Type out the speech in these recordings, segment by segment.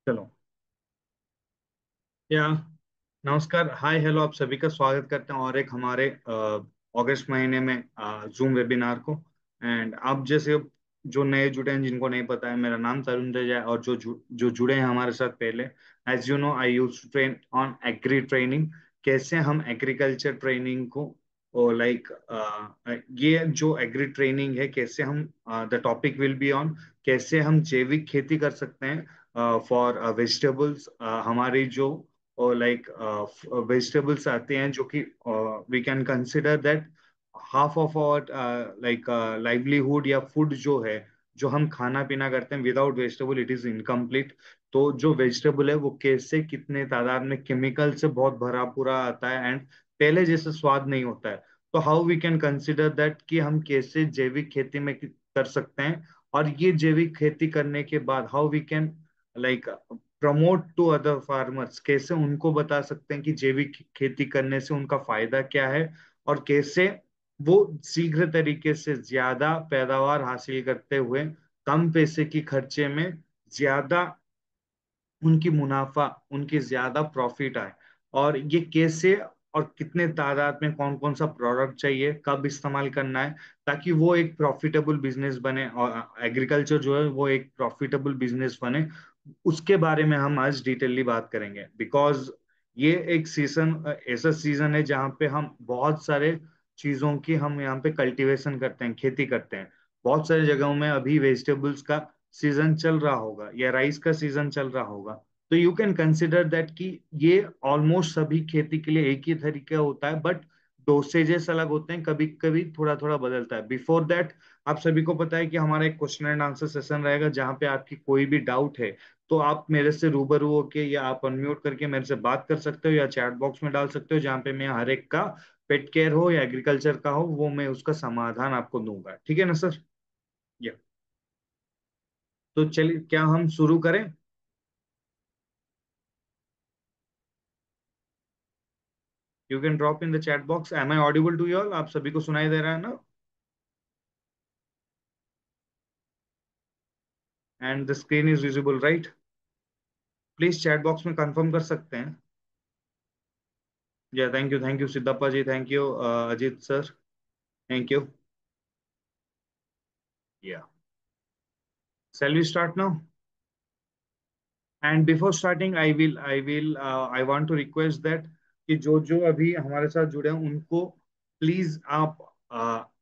चलो। या नमस्कार, हाय हेलो, आप सभी का स्वागत करते हैं और एक हमारे अगस्त महीने में जूम वेबिनार को। एंड आप जैसे जो नए जुड़े हैं, जिनको नहीं पता है, मेरा नाम तरुण तेजा है। और जो जुड़े हैं हमारे साथ पहले, as you know I use to train on agri training. कैसे हम एग्रीकल्चर ट्रेनिंग को और ये जो एग्री ट्रेनिंग है, कैसे हम the topic will be on कैसे हम जैविक खेती कर सकते हैं फॉर वेजिटेबल्स। हमारी जो और वेजिटेबल्स आते हैं, जो कि we can consider that half of our livelihood या फूड जो है, जो हम खाना पीना करते हैं, without vegetable it is incomplete. तो जो वेजिटेबल है वो कैसे कितने तादाद में केमिकल से बहुत भरा पूरा आता है एंड पहले जैसे स्वाद नहीं होता है। तो how we can consider that कि हम कैसे जैविक खेती में कर सकते हैं। और ये जैविक खेती करने के बाद how we can like promote to other farmers, कैसे उनको बता सकते हैं कि जैविक खेती करने से उनका फायदा क्या है और कैसे वो शीघ्र तरीके से ज्यादा पैदावार हासिल करते हुए कम पैसे की खर्चे में ज्यादा उनकी मुनाफा उनकी ज्यादा प्रॉफिट आए। और ये कैसे और कितने तादाद में कौन कौन सा प्रोडक्ट चाहिए, कब इस्तेमाल करना है, ताकि वो एक प्रॉफिटेबल बिजनेस बने और एग्रीकल्चर जो है वो एक प्रॉफिटेबल बिजनेस बने। उसके बारे में हम आज डिटेलली बात करेंगे। बिकॉज ये एक सीजन ऐसा सीजन है जहाँ पे हम बहुत सारे चीजों की हम यहाँ पे कल्टीवेशन करते हैं, खेती करते हैं। बहुत सारी जगहों में अभी वेजिटेबल्स का सीजन चल रहा होगा या राइस का सीजन चल रहा होगा। तो यू कैन कंसिडर दैट कि ये ऑलमोस्ट सभी खेती के लिए एक ही तरीका होता है, बट डोसेजेस अलग होते हैं, कभी कभी थोड़ा थोड़ा बदलता है। बिफोर दैट, आप सभी को पता है कि हमारा एक क्वेश्चन एंड आंसर सेशन रहेगा, जहां पे आपकी कोई भी डाउट है तो आप मेरे से रूबरू होके या आप अनम्यूट करके मेरे से बात कर सकते हो या चैट बॉक्स में डाल सकते हो, जहां पे मैं हर एक का, पेट केयर हो या एग्रीकल्चर का हो, वो मैं उसका समाधान आपको दूंगा। ठीक है ना सर? या तो चलिए, क्या हम शुरू करें? You can drop in the chat box, am I audible to you all? आप सभी को सुनाई दे रहा है ना? And the screen is visible, right? Please chat box में कंफर्म कर सकते हैं। Yeah thank you Siddhappa ji, thank you Ajit sir, thank you. Yeah shall we start now? And before starting I want to request that कि जो जो अभी हमारे साथ जुड़े हैं उनको प्लीज आप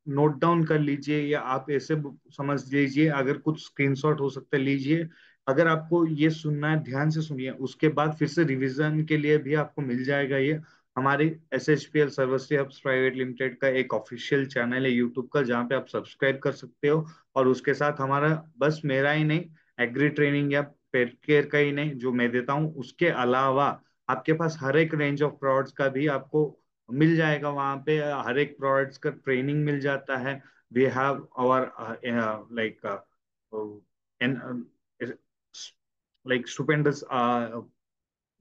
नोट डाउन कर लीजिए, या आप ऐसे समझ लीजिए, अगर कुछ स्क्रीनशॉट हो सकते लीजिए। अगर आपको ये सुनना है, ध्यान से सुनिए, उसके बाद फिर से रिवीजन के लिए भी आपको मिल जाएगा ये। हमारे एस एच पी एल सर्वश्री हब्स प्राइवेट लिमिटेड का एक ऑफिशियल चैनल है यूट्यूब का, जहाँ पे आप सब्सक्राइब कर सकते हो। और उसके साथ हमारा, बस मेरा ही नहीं, एग्री ट्रेनिंग या पेट केयर का ही नहीं जो मैं देता हूँ, उसके अलावा आपके पास हर एक रेंज ऑफ प्रोडक्ट्स का भी आपको मिल जाएगा। वहां पे हर एक प्रोडक्ट्स का ट्रेनिंग मिल जाता है। We have our like like stupendous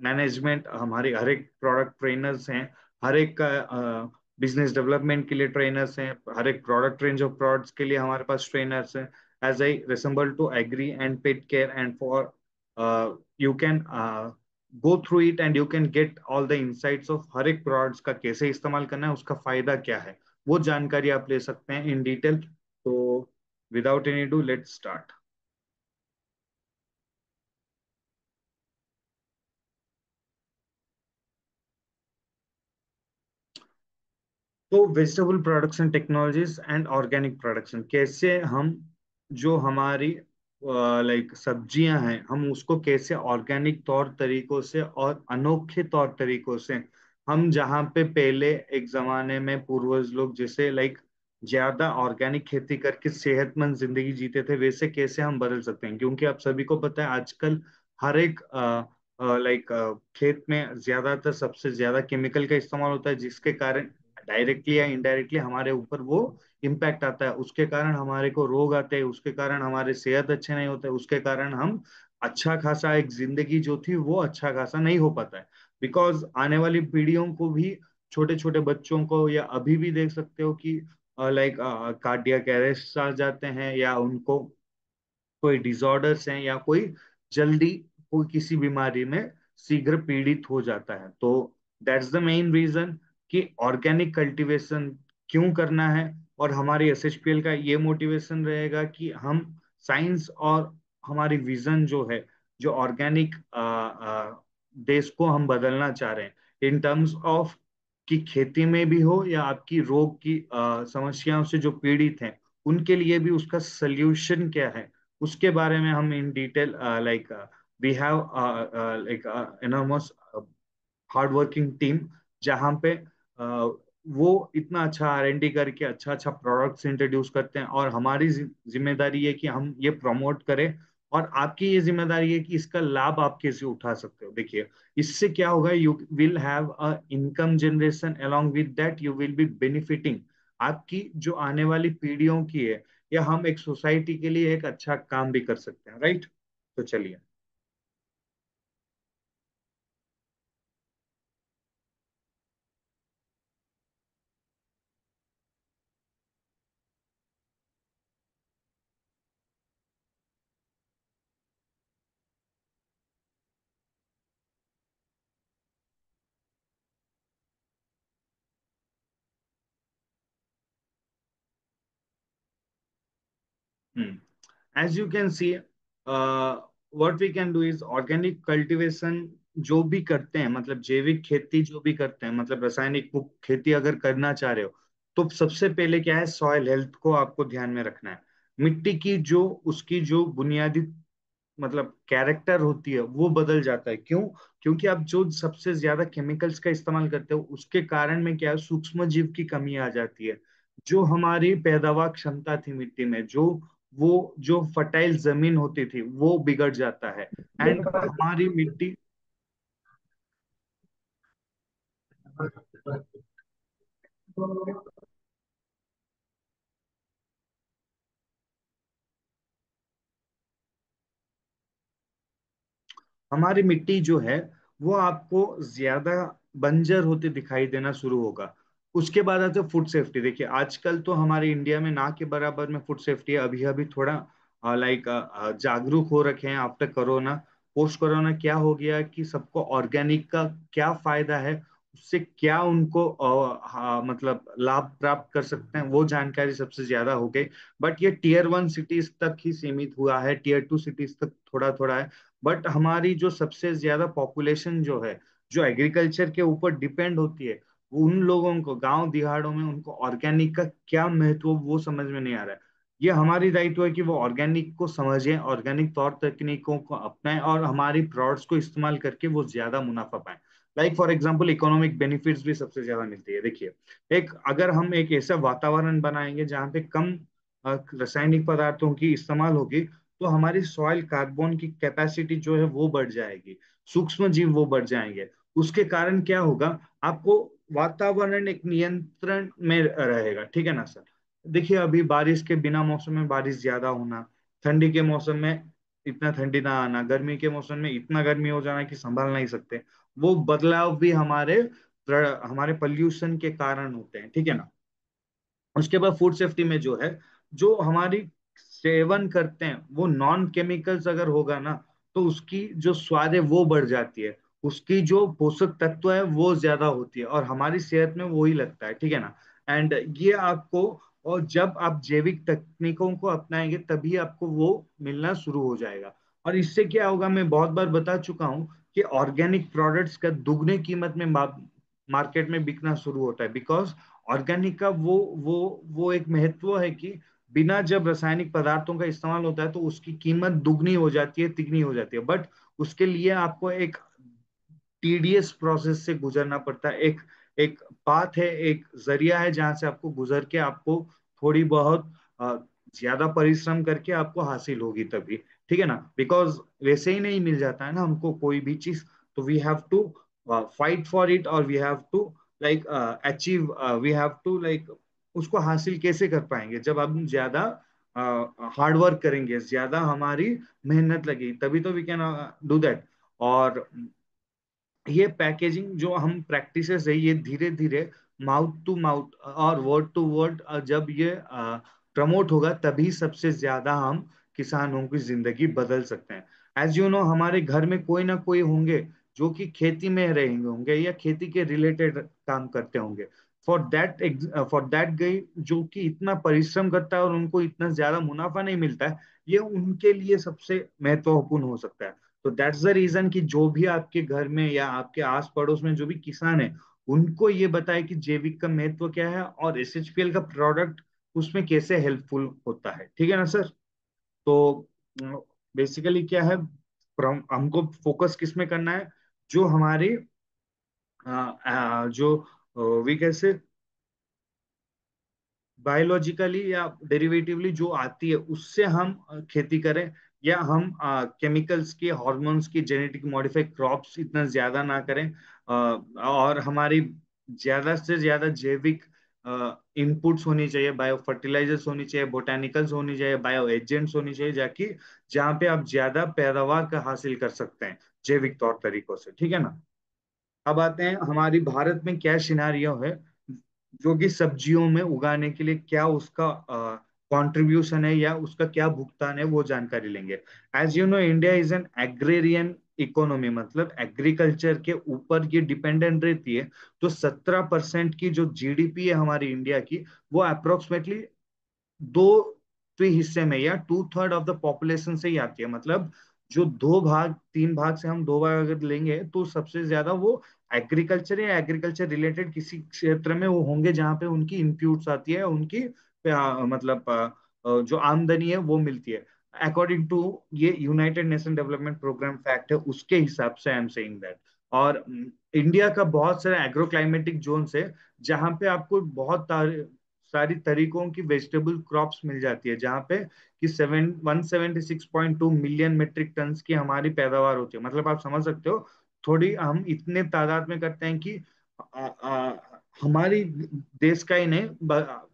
management. हमारे हर एक प्रोडक्ट ट्रेनर्स हैं, हर एक का बिजनेस डेवलपमेंट के लिए ट्रेनर्स हैं, हर एक प्रोडक्ट रेंज ऑफ प्रोडक्ट्स के लिए हमारे पास ट्रेनर्स हैं। As I resemble to agri and pet care and for you can go through it and you can get all the insights of हर एक प्रोडक्ट्स का कैसे इस्तेमाल करना है, उसका फायदा क्या है, वो जानकारी आप ले सकते हैं इन डिटेल। तो without any ado, let's start. तो vegetable production technologies and organic production, कैसे हम जो हमारी सब्जियां हैं, हम उसको कैसे ऑर्गेनिक तौर तरीकों से और अनोखे तौर तरीकों से, हम जहाँ पे पहले एक जमाने में पूर्वज लोग जैसे ज्यादा ऑर्गेनिक खेती करके सेहतमंद जिंदगी जीते थे, वैसे कैसे हम बदल सकते हैं। क्योंकि आप सभी को पता है आजकल हर एक खेत में ज्यादातर सबसे ज्यादा केमिकल का इस्तेमाल होता है, जिसके कारण डायरेक्टली या इनडायरेक्टली हमारे ऊपर वो इम्पैक्ट आता है। उसके कारण हमारे को रोग आते हैं, उसके कारण हमारे सेहत अच्छे नहीं होते, उसके कारण हम अच्छा खासा एक जिंदगी जो थी वो अच्छा खासा नहीं हो पाता है। बिकॉज आने वाली पीढ़ियों को भी, छोटे छोटे बच्चों को, या अभी भी देख सकते हो कि कार्डियक अरेस्ट आ जाते हैं, या उनको कोई डिसऑर्डर्स हैं, या कोई जल्दी कोई किसी बीमारी में शीघ्र पीड़ित हो जाता है। तो दैट्स द मेन रीजन कि ऑर्गेनिक कल्टीवेशन क्यों करना है। और हमारी एसएचपीएल का ये मोटिवेशन रहेगा कि हम साइंस और हमारी विजन जो है, जो ऑर्गेनिक देश को हम बदलना चाह रहे हैं इन टर्म्स ऑफ कि खेती में भी हो या आपकी रोग की समस्याओं से जो पीड़ित हैं उनके लिए भी उसका सल्यूशन क्या है, उसके बारे में हम in detail like we have like enormous hard working team, जहाँ पे वो इतना अच्छा आर&डी करके अच्छा अच्छा प्रोडक्ट्स इंट्रोड्यूस करते हैं, और हमारी जिम्मेदारी है कि हम ये प्रमोट करें। और आपकी ये जिम्मेदारी है कि इसका लाभ आप कैसे उठा सकते हो। देखिए, इससे क्या होगा, you will have a income generation, along with that you will be benefiting आपकी जो आने वाली पीढ़ियों की है, या हम एक सोसाइटी के लिए एक अच्छा काम भी कर सकते हैं, राइट। तो चलिए। As you can see, what we can do is organic cultivation जो भी करते हैं, मतलब जैविक खेती जो भी करते हैं, मतलब रासायनिक मुक्त खेती अगर करना चाह रहे हो, तो सबसे पहले क्या है, सॉइल हेल्थ को आपको ध्यान में रखना है। मिट्टी की जो उसकी जो बुनियादी मतलब कैरेक्टर होती है वो बदल जाता है। क्यों? क्योंकि आप जो सबसे ज्यादा केमिकल्स का इस्तेमाल करते हो उसके कारण में क्या है, सूक्ष्म जीव की कमी आ जाती है। जो हमारी पैदावार क्षमता थी मिट्टी में, जो वो जो फर्टाइल जमीन होती थी वो बिगड़ जाता है। एंड हमारी मिट्टी, हमारी मिट्टी जो है वो आपको ज्यादा बंजर होते दिखाई देना शुरू होगा। उसके बाद आते फूड सेफ्टी। देखिए, आजकल तो हमारे इंडिया में ना के बराबर में फूड सेफ्टी है। अभी अभी थोड़ा लाइक जागरूक हो रखे हैं आफ्टर कोरोना। पोस्ट कोरोना क्या हो गया कि सबको ऑर्गेनिक का क्या फायदा है, उससे क्या उनको मतलब लाभ प्राप्त कर सकते हैं, वो जानकारी सबसे ज्यादा हो गई। बट ये टीयर 1 सिटीज तक ही सीमित हुआ है, टीयर 2 सिटीज तक थोड़ा थोड़ा है। बट हमारी जो सबसे ज्यादा पॉपुलेशन जो है, जो एग्रीकल्चर के ऊपर डिपेंड होती है, उन लोगों को गांव दिहाड़ों में उनको ऑर्गेनिक का क्या महत्व वो समझ में नहीं आ रहा है। ये हमारी दायित्व है कि वो ऑर्गेनिक को समझें, ऑर्गेनिक तौर तकनीकों को अपनाएं, और हमारी प्रोडक्ट्स को इस्तेमाल करके वो ज्यादा मुनाफा पाएं। Like for example, economic benefits भी सबसे ज्यादा मिलती है। देखिए, एक अगर हम एक ऐसा वातावरण बनाएंगे जहाँ पे कम रासायनिक पदार्थों की इस्तेमाल होगी, तो हमारी सॉइल कार्बन की कैपेसिटी जो है वो बढ़ जाएगी, सूक्ष्म जीव वो बढ़ जाएंगे। उसके कारण क्या होगा, आपको वातावरण एक नियंत्रण में रहेगा, ठीक है ना सर। देखिए, अभी बारिश के बिना मौसम में बारिश ज्यादा होना, ठंडी के मौसम में इतना ठंडी ना आना, गर्मी के मौसम में इतना गर्मी हो जाना कि संभाल नहीं सकते, वो बदलाव भी हमारे पोल्यूशन के कारण होते हैं, ठीक है ना। उसके बाद फूड सेफ्टी में जो है, जो हमारी सेवन करते हैं वो नॉन केमिकल्स अगर होगा ना, तो उसकी जो स्वाद है वो बढ़ जाती है, उसकी जो पोषक तत्व है वो ज्यादा होती है, और हमारी सेहत में वही लगता है, ठीक है ना। एंड ये आपको, और जब आप जैविक तकनीकों को अपनाएंगे तभी आपको वो मिलना शुरू हो जाएगा। और इससे क्या होगा, मैं बहुत बार बता चुका हूँ कि ऑर्गेनिक प्रोडक्ट्स का दुगने कीमत में मार्केट में बिकना शुरू होता है। बिकॉज ऑर्गेनिक का वो एक महत्व है कि बिना जब रासायनिक पदार्थों का इस्तेमाल होता है तो उसकी कीमत दुगनी हो जाती है, तिगनी हो जाती है। बट उसके लिए आपको एक टीडीएस प्रोसेस से गुजरना पड़ता है। एक एक पाथ है, एक जरिया है जहां से आपको गुजर के आपको थोड़ी बहुत ज्यादा परिश्रम करके आपको हासिल होगी तभी, ठीक है ना। बिकॉज वैसे ही नहीं मिल जाता है ना हमको कोई भी चीज। तो we have to fight for it, और we have to like achieve, we have to like उसको हासिल कैसे कर पाएंगे, जब हम ज्यादा हार्ड वर्क करेंगे, ज्यादा हमारी मेहनत लगेगी, तभी तो वी कैन डू दैट। और ये पैकेजिंग जो हम प्रैक्टिसेस है, ये धीरे धीरे माउथ टू माउथ और वर्ड टू वर्ड जब ये प्रमोट होगा, तभी सबसे ज्यादा हम किसानों की जिंदगी बदल सकते हैं। एज यू नो हमारे घर में कोई ना कोई होंगे जो कि खेती में रहेंगे होंगे या खेती के रिलेटेड काम करते होंगे। फॉर दैट गई जो कि इतना परिश्रम करता है और उनको इतना ज्यादा मुनाफा नहीं मिलता है, ये उनके लिए सबसे महत्वपूर्ण हो सकता है। तो दैट्स द रीजन कि जो भी आपके घर में या आपके आस पड़ोस में जो भी किसान है, उनको ये बताए कि जैविक का महत्व क्या है और एसएचपीएल का प्रोडक्ट उसमें कैसे हेल्पफुल होता है। ठीक है ना सर? तो बेसिकली क्या है, हमको फोकस किस में करना है? जो हमारी जो वी कैसे बायोलॉजिकली या डेरिवेटिवली जो आती है उससे हम खेती करें, या हम केमिकल्स की, हॉर्मोन्स की, जेनेटिक मॉडिफाइड क्रॉप्स इतना ज्यादा ना करें। और हमारी ज्यादा से ज्यादा जैविक इनपुट्स होनी चाहिए, बायो फर्टिलाइजर्स होनी चाहिए, बोटानिकल्स होनी चाहिए, बायो एजेंट्स होनी चाहिए, जाकि जहाँ पे आप ज्यादा पैदावार का हासिल कर सकते हैं जैविक तौर तरीकों से। ठीक है ना? अब आते हैं हमारी भारत में क्या सिनारियो है, जो कि सब्जियों में उगाने के लिए क्या उसका कंट्रीब्यूशन है या उसका क्या भुगतान है, वो जानकारी लेंगे। As you know India is an agrarian economy, मतलब एग्रीकल्चर के ऊपर ये डिपेंडेंट रहती है। तो 17% की जो जीडीपी है हमारी इंडिया की, वो अप्रोक्सीमेटली दो हिस्से में या two third of the population से ही आती है। मतलब जो दो भाग, तीन भाग से हम दो भाग अगर लेंगे तो सबसे ज्यादा वो एग्रीकल्चर या एग्रीकल्चर रिलेटेड किसी क्षेत्र में वो होंगे जहाँ पे उनकी इनपुट्स आती है, उनकी मतलब जो आमदनी है वो मिलती है। अकॉर्डिंग टू ये United Nation development program fact है, उसके हिसाब से आई एम सेइंग दैट। और इंडिया का बहुत सारे एग्रो क्लाइमेटिक जोन्स है जहाँ पे आपको बहुत सारी तरीकों की वेजिटेबल क्रॉप्स मिल जाती है, जहाँ पे कि 176.2 मिलियन मीट्रिक टन की हमारी पैदावार होती है। मतलब आप समझ सकते हो, थोड़ी हम इतने तादाद में करते हैं कि हमारी देश का ही नहीं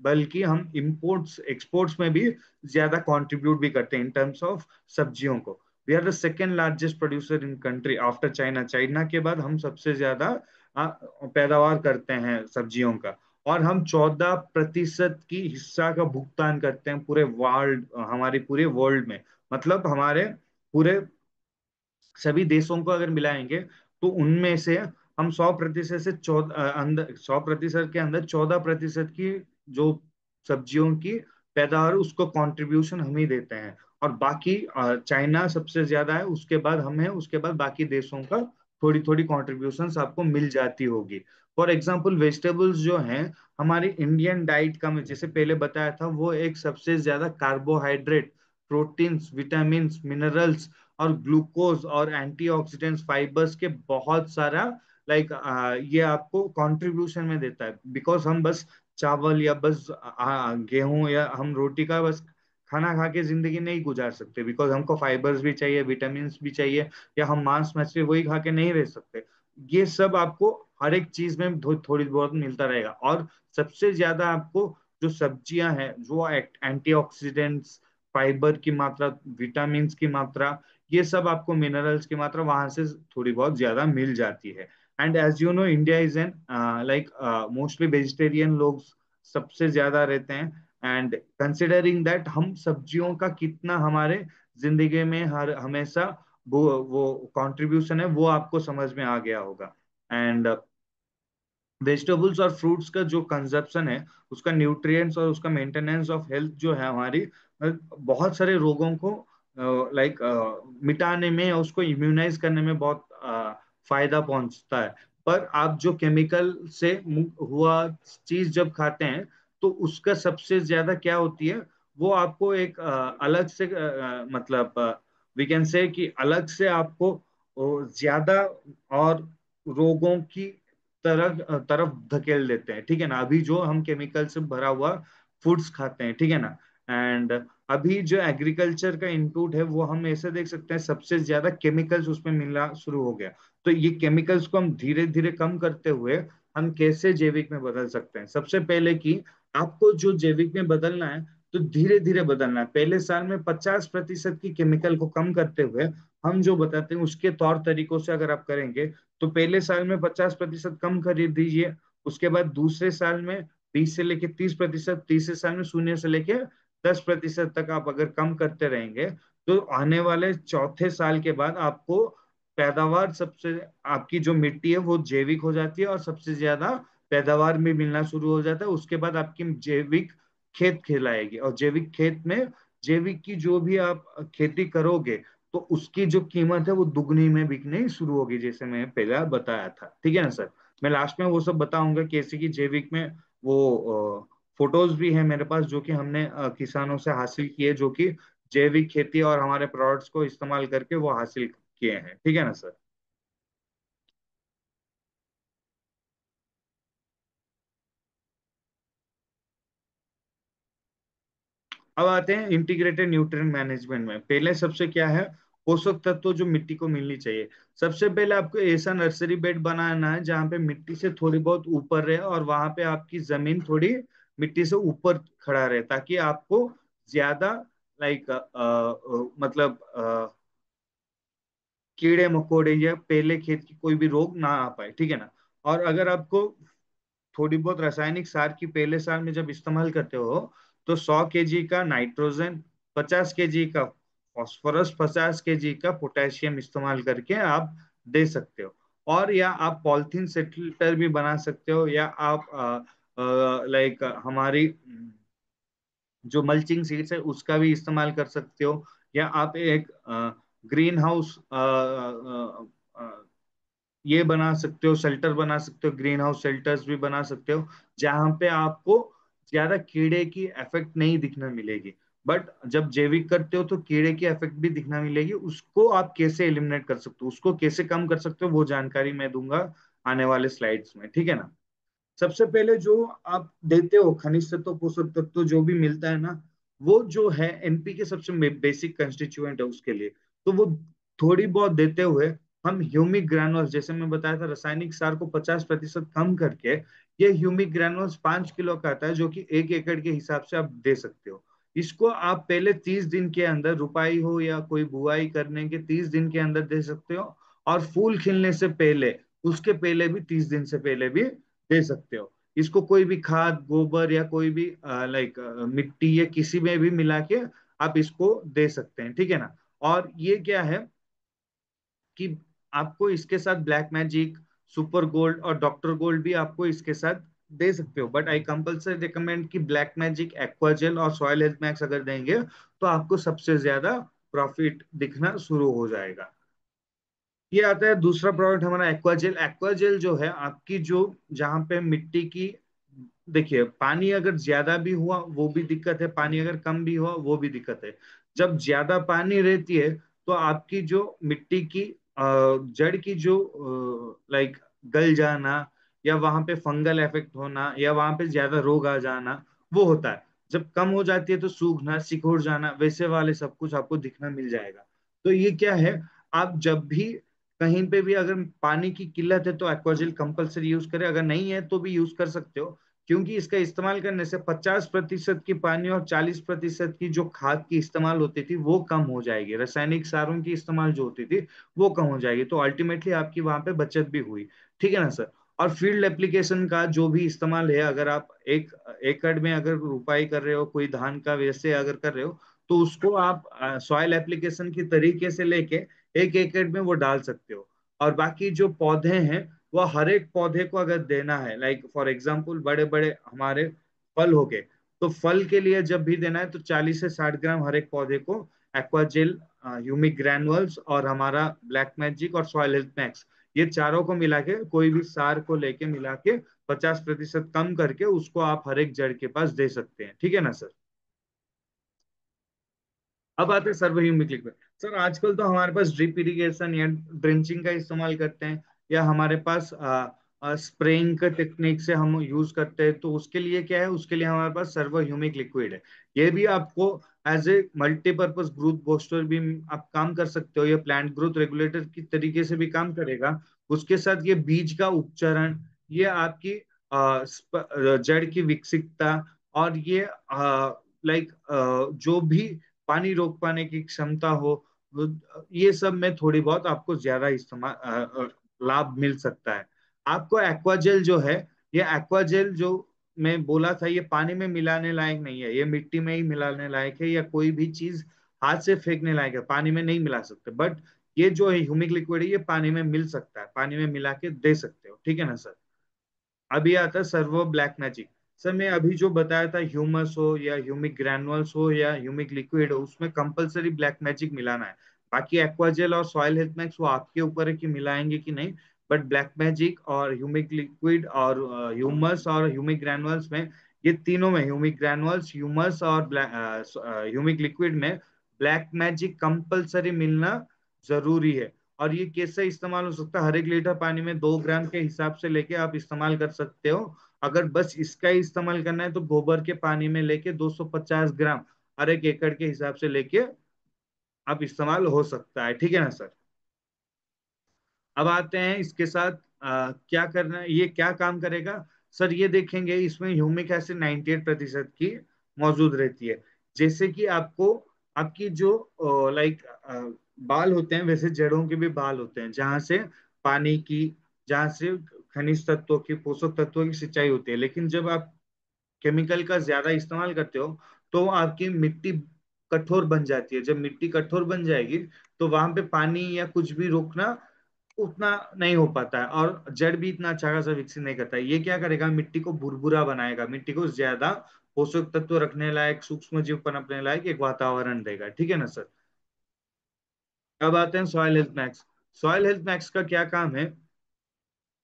बल्कि हम इंपोर्ट्स एक्सपोर्ट्स में भी ज्यादा कंट्रीब्यूट भी करते हैं इन टर्म्स ऑफ सब्जियों को। We are the second largest producer in country after China. China के बाद हम सबसे ज्यादा पैदावार करते हैं सब्जियों का। और हम 14% की हिस्सा का भुगतान करते हैं पूरे वर्ल्ड, हमारे पूरे वर्ल्ड में। मतलब हमारे पूरे सभी देशों को अगर मिलाएंगे तो उनमें से हम 100% से 14 अंदर 100% के अंदर 14% की जो सब्जियों की पैदावार उसको कंट्रीब्यूशन हम ही देते हैं। और बाकी चाइना सबसे ज्यादा है, उसके बाद हम है, उसके बाद बाकी देशों का थोड़ी थोड़ी कॉन्ट्रीब्यूशन आपको मिल जाती होगी। फॉर एग्जाम्पल वेजिटेबल्स जो हैं हमारी इंडियन डाइट का, मैं जैसे पहले बताया था, वो एक सबसे ज्यादा कार्बोहाइड्रेट, प्रोटीन्स, विटामिन, मिनरल्स और ग्लूकोज और एंटीऑक्सीडेंट्स, फाइबर्स के बहुत सारा लाइक ये आपको कंट्रीब्यूशन में देता है। बिकॉज हम बस चावल या बस गेहूं या हम रोटी का बस खाना खा के जिंदगी नहीं गुजार सकते, बिकॉज हमको फाइबर्स भी चाहिए, विटामिन भी चाहिए, या हम मांस मछली वही खा के नहीं रह सकते। ये सब आपको हर एक चीज में थोड़ी बहुत मिलता रहेगा। और सबसे ज्यादा आपको जो सब्जियां हैं, जो एंटीऑक्सीडेंट्स, फाइबर की मात्रा, विटामिन की मात्रा, ये सब आपको मिनरल्स की मात्रा वहां से थोड़ी बहुत ज्यादा मिल जाती है। And as you know India is an like mostly vegetarian लोग सबसे ज्यादा रहते हैं। एंड कंसिडरिंग दैट हम सब्जियों का कितना हमारे जिंदगी में हर हमेशा वो कंट्रीब्यूशन है, वो आपको समझ में आ गया होगा। एंड वेजिटेबल्स और फ्रूट्स का जो कंजप्शन है, उसका न्यूट्रिएंट्स और उसका मेंटेनेंस ऑफ हेल्थ जो है हमारी बहुत सारे रोगों को लाइक मिटाने में, उसको इम्यूनाइज करने में बहुत फायदा पहुंचता है। पर आप जो केमिकल से हुआ चीज जब खाते हैं तो उसका सबसे ज्यादा क्या होती है, वो आपको एक अलग से मतलब वी कैन से कि अलग से आपको ज्यादा और रोगों की तरफ धकेल देते हैं। ठीक है ना? अभी जो हम केमिकल से भरा हुआ फूड्स खाते हैं, ठीक है ना? एंड अभी जो एग्रीकल्चर का इनपुट है वो हम ऐसे देख सकते हैं सबसे ज्यादा केमिकल्स उसमें मिलना शुरू हो गया। तो ये केमिकल्स को हम धीरे धीरे कम करते हुए हम कैसे जैविक में बदल सकते हैं? सबसे पहले कि आपको जो जैविक में बदलना है तो धीरे धीरे बदलना है। पहले साल में 50% की केमिकल को कम करते हुए हम जो बताते हैं उसके तौर तरीकों से अगर आप करेंगे तो पहले साल में 50% कम खरीद दीजिए। उसके बाद दूसरे साल में 20 से लेके 30%, तीसरे साल में 0 से लेके 10% तक आप अगर कम करते रहेंगे तो आने वाले चौथे साल के बाद आपको पैदावार सबसे, आपकी जो मिट्टी है वो जैविक हो जाती है और सबसे ज्यादा पैदावार भी मिलना शुरू हो जाता है। उसके बाद आपकी जैविक खेत कहलाएगी, और जैविक खेत में जैविक की जो भी आप खेती करोगे तो उसकी जो कीमत है वो दुगनी में बिकनी शुरू होगी, जैसे मैं पहले बताया था। ठीक है ना सर? मैं लास्ट में वो सब बताऊंगा कैसे कि जैविक में वो फोटोज भी है मेरे पास जो कि हमने किसानों से हासिल किए, जो कि जैविक खेती और हमारे प्रोडक्ट्स को इस्तेमाल करके वो हासिल किए हैं। ठीक है ना सर? अब आते हैं इंटीग्रेटेड न्यूट्रिएंट मैनेजमेंट में। पहले सबसे क्या है, पोषक तत्व जो मिट्टी को मिलनी चाहिए। सबसे पहले आपको ऐसा नर्सरी बेड बनाना है जहाँ पे मिट्टी से थोड़ी बहुत ऊपर रहे, और वहां पे आपकी जमीन थोड़ी मिट्टी से ऊपर खड़ा रहे, ताकि आपको ज्यादा लाइक मतलब कीड़े मकोड़े या पहले खेत की कोई भी रोग ना आ पाए। ठीक है ना? और अगर आपको थोड़ी बहुत रासायनिक सार की पहले साल में जब इस्तेमाल करते हो, तो 100 केजी का नाइट्रोजन, 50 केजी का फॉस्फोरस, 50 केजी का पोटेशियम इस्तेमाल करके आप दे सकते हो। और या आप पॉलिथीन सेटलर भी बना सकते हो, या आप लाइक हमारी जो मल्चिंग सीड्स है उसका भी इस्तेमाल कर सकते हो। या आप एक ग्रीन हाउस ये बना सकते हो, शेल्टर बना सकते हो, ग्रीन हाउस शेल्टर्स भी बना सकते हो, जहां पे आपको ज्यादा कीड़े की इफेक्ट नहीं दिखना मिलेगी। बट जब जैविक करते हो तो कीड़े की इफेक्ट भी दिखना मिलेगी। उसको आप कैसे एलिमिनेट कर सकते हो, उसको कैसे कम कर सकते हो, वो जानकारी मैं दूंगा आने वाले स्लाइड्स में। ठीक है ना? सबसे पहले जो आप देते हो खनिज तत्व, पोषक तत्व जो भी मिलता है ना, वो जो है एनपीके सबसे बेसिक कंस्टिट्यूएंट है उसके लिए। तो वो थोड़ी बहुत देते हुए हम ह्यूमिक ग्रैनुअल्स, जैसे मैं बताया था रासायनिक सार को 50% कम करके, ये ह्यूमिक ग्रैनुअल्स 5 किलो का आता है, जो कि 1 एकड़ के हिसाब से आप दे सकते हो। इसको आप पहले 30 दिन के अंदर, रुपाई हो या कोई बुआई करने के 30 दिन के अंदर दे सकते हो। और फूल खिलने से पहले, उसके पहले भी 30 दिन से पहले भी दे सकते हो। इसको कोई भी खाद, गोबर या कोई भी लाइक मिट्टी या किसी में भी मिला के आप इसको दे सकते हैं। ठीक है ना? और ये क्या है कि आपको इसके साथ ब्लैक मैजिक, सुपर गोल्ड और डॉक्टर गोल्ड भी आपको इसके साथ दे सकते हो। बट आई कंपल्सरी रिकमेंड कि ब्लैक मैजिक, एक्वाजेल और सॉइल हेल्थ मैक्स अगर देंगे तो आपको सबसे ज्यादा प्रॉफिट दिखना शुरू हो जाएगा। ये आता है दूसरा प्रोडक्ट हमारा एक्वाजेल। एक्वाजेल जो है आपकी जो, जहाँ पे मिट्टी की, देखिए पानी अगर ज्यादा भी हुआ वो भी दिक्कत है, पानी अगर कम भी हुआ वो भी दिक्कत है। जब ज्यादा पानी रहती है तो आपकी जो मिट्टी की जड़ की जो लाइक गल जाना, या वहां पे फंगल इफेक्ट होना, या वहां पे ज्यादा रोग आ जाना, वो होता है। जब कम हो जाती है तो सूखना, सिकुड़ जाना, वैसे वाले सब कुछ आपको दिखना मिल जाएगा। तो ये क्या है, आप जब भी कहीं पे भी अगर पानी की किल्लत है तो एक्वाजिल कंपलसरी यूज करें, अगर नहीं है तो भी यूज कर सकते हो। क्योंकि इसका इस्तेमाल करने से 50% की पानी और 40% की जो खाद की इस्तेमाल होती थी वो कम हो जाएगी, रासायनिक सारों की इस्तेमाल जो होती थी वो कम हो जाएगी। तो अल्टीमेटली आपकी वहां पे बचत भी हुई। ठीक है ना सर? और फील्ड एप्लीकेशन का जो भी इस्तेमाल है, अगर आप एक एकड़ में अगर रुपाई कर रहे हो, कोई धान का वैसे अगर कर रहे हो, तो उसको आप सॉइल एप्लीकेशन की तरीके से लेके 1 एकड़ में वो डाल सकते हो। और बाकी जो पौधे हैं, वो हर एक पौधे को अगर देना है, लाइक फॉर एग्जांपल बड़े बड़े हमारे फल हो गए, तो फल के लिए जब भी देना है तो 40 से 60 ग्राम हर एक पौधे को एक्वाजेल, ह्यूमिक ग्रैनुअल्स और हमारा ब्लैक मैजिक और सॉइल हेल्थ मैक्स, ये चारों को मिला के, कोई भी सार को लेके मिला के 50% कम करके उसको आप हर एक जड़ के पास दे सकते हैं। ठीक है ना सर? अब आते हैं सर्वह्यूमिक लिक्विड। सर आजकल तो हमारे पास ड्रिप इरिगेशन या ड्रिंचिंग का इस्तेमाल करते हैं, या हमारे पास स्प्रेइंग का टेक्निक से हम यूज करते हैं। तो उसके लिए क्या है, उसके लिए हमारे पास सर्वह्यूमिक लिक्विड है। ये भी आपको as a multipurpose growth booster भी आप काम कर सकते हो, ये प्लांट ग्रोथ रेगुलेटर की तरीके से भी काम करेगा। उसके साथ ये बीज का उपचरण, ये आपकी जड़ की विकसितता, और ये लाइक जो भी पानी रोक पाने की क्षमता हो, ये सब में थोड़ी बहुत आपको ज्यादा इस्तेमाल लाभ मिल सकता है। आपको एक्वाजेल जो है, ये एक्वाजेल जो मैं बोला था, ये पानी में मिलाने लायक नहीं है, ये मिट्टी में ही मिलाने लायक है, या कोई भी चीज हाथ से फेंकने लायक है, पानी में नहीं मिला सकते। बट ये जो है ह्यूमिक लिक्विड है, ये पानी में मिल सकता है, पानी में मिला के दे सकते हो, ठीक है ना सर। अभी आता है सर्वो ब्लैक मैजिक। सर मैं अभी जो बताया था, ह्यूमस हो या ह्यूमिक ग्रैनुअल्स हो या ह्यूमिक लिक्विड हो, उसमें कंपलसरी ब्लैक मैजिक मिलाना है। बाकी एक्वाजेल और सॉइल हेल्थ मैक्स वो आपके ऊपर है कि मिलाएंगे कि नहीं। बट ब्लैक मैजिक और ह्यूमिक लिक्विड और ह्यूमस और ह्यूमिक ग्रैनुअल्स में, ये तीनों में, ह्यूमिक ग्रैनुअल्स, ह्यूमस और ह्यूमिक लिक्विड में ब्लैक मैजिक कंपलसरी मिलना जरूरी है। और ये कैसे इस्तेमाल हो सकता है, हर एक लीटर पानी में 2 ग्राम के हिसाब से लेके आप इस्तेमाल कर सकते हो। अगर बस इसका ही इस्तेमाल करना है तो गोबर के पानी में लेके 250 ग्राम हर एक एकड़ के हिसाब से लेके आप इस्तेमाल हो सकता है, ठीक है ना सर। अब आते हैं इसके साथ क्या करना है, ये क्या काम करेगा। सर ये देखेंगे, इसमें ह्यूमिक एसिड 98% की मौजूद रहती है। जैसे कि आपको, आपकी जो लाइक बाल होते हैं, वैसे जड़ों के भी बाल होते हैं, जहां से पानी की, जहां से खनिज तत्वों की, पोषक तत्वों की सिंचाई होती है। लेकिन जब आप केमिकल का ज्यादा इस्तेमाल करते हो तो आपकी मिट्टी कठोर बन जाती है। जब मिट्टी कठोर बन जाएगी तो वहां पे पानी या कुछ भी रोकना उतना नहीं हो पाता है, और जड़ भी इतना अच्छा खासा विकसित नहीं करता है। ये क्या करेगा, मिट्टी को भुरभुरा बनाएगा, मिट्टी को ज्यादा पोषक तत्व रखने लायक, सूक्ष्म जीव पनपने लायक एक वातावरण देगा, ठीक है ना सर। अब आते हैं soil health max. Soil health max का क्या काम है,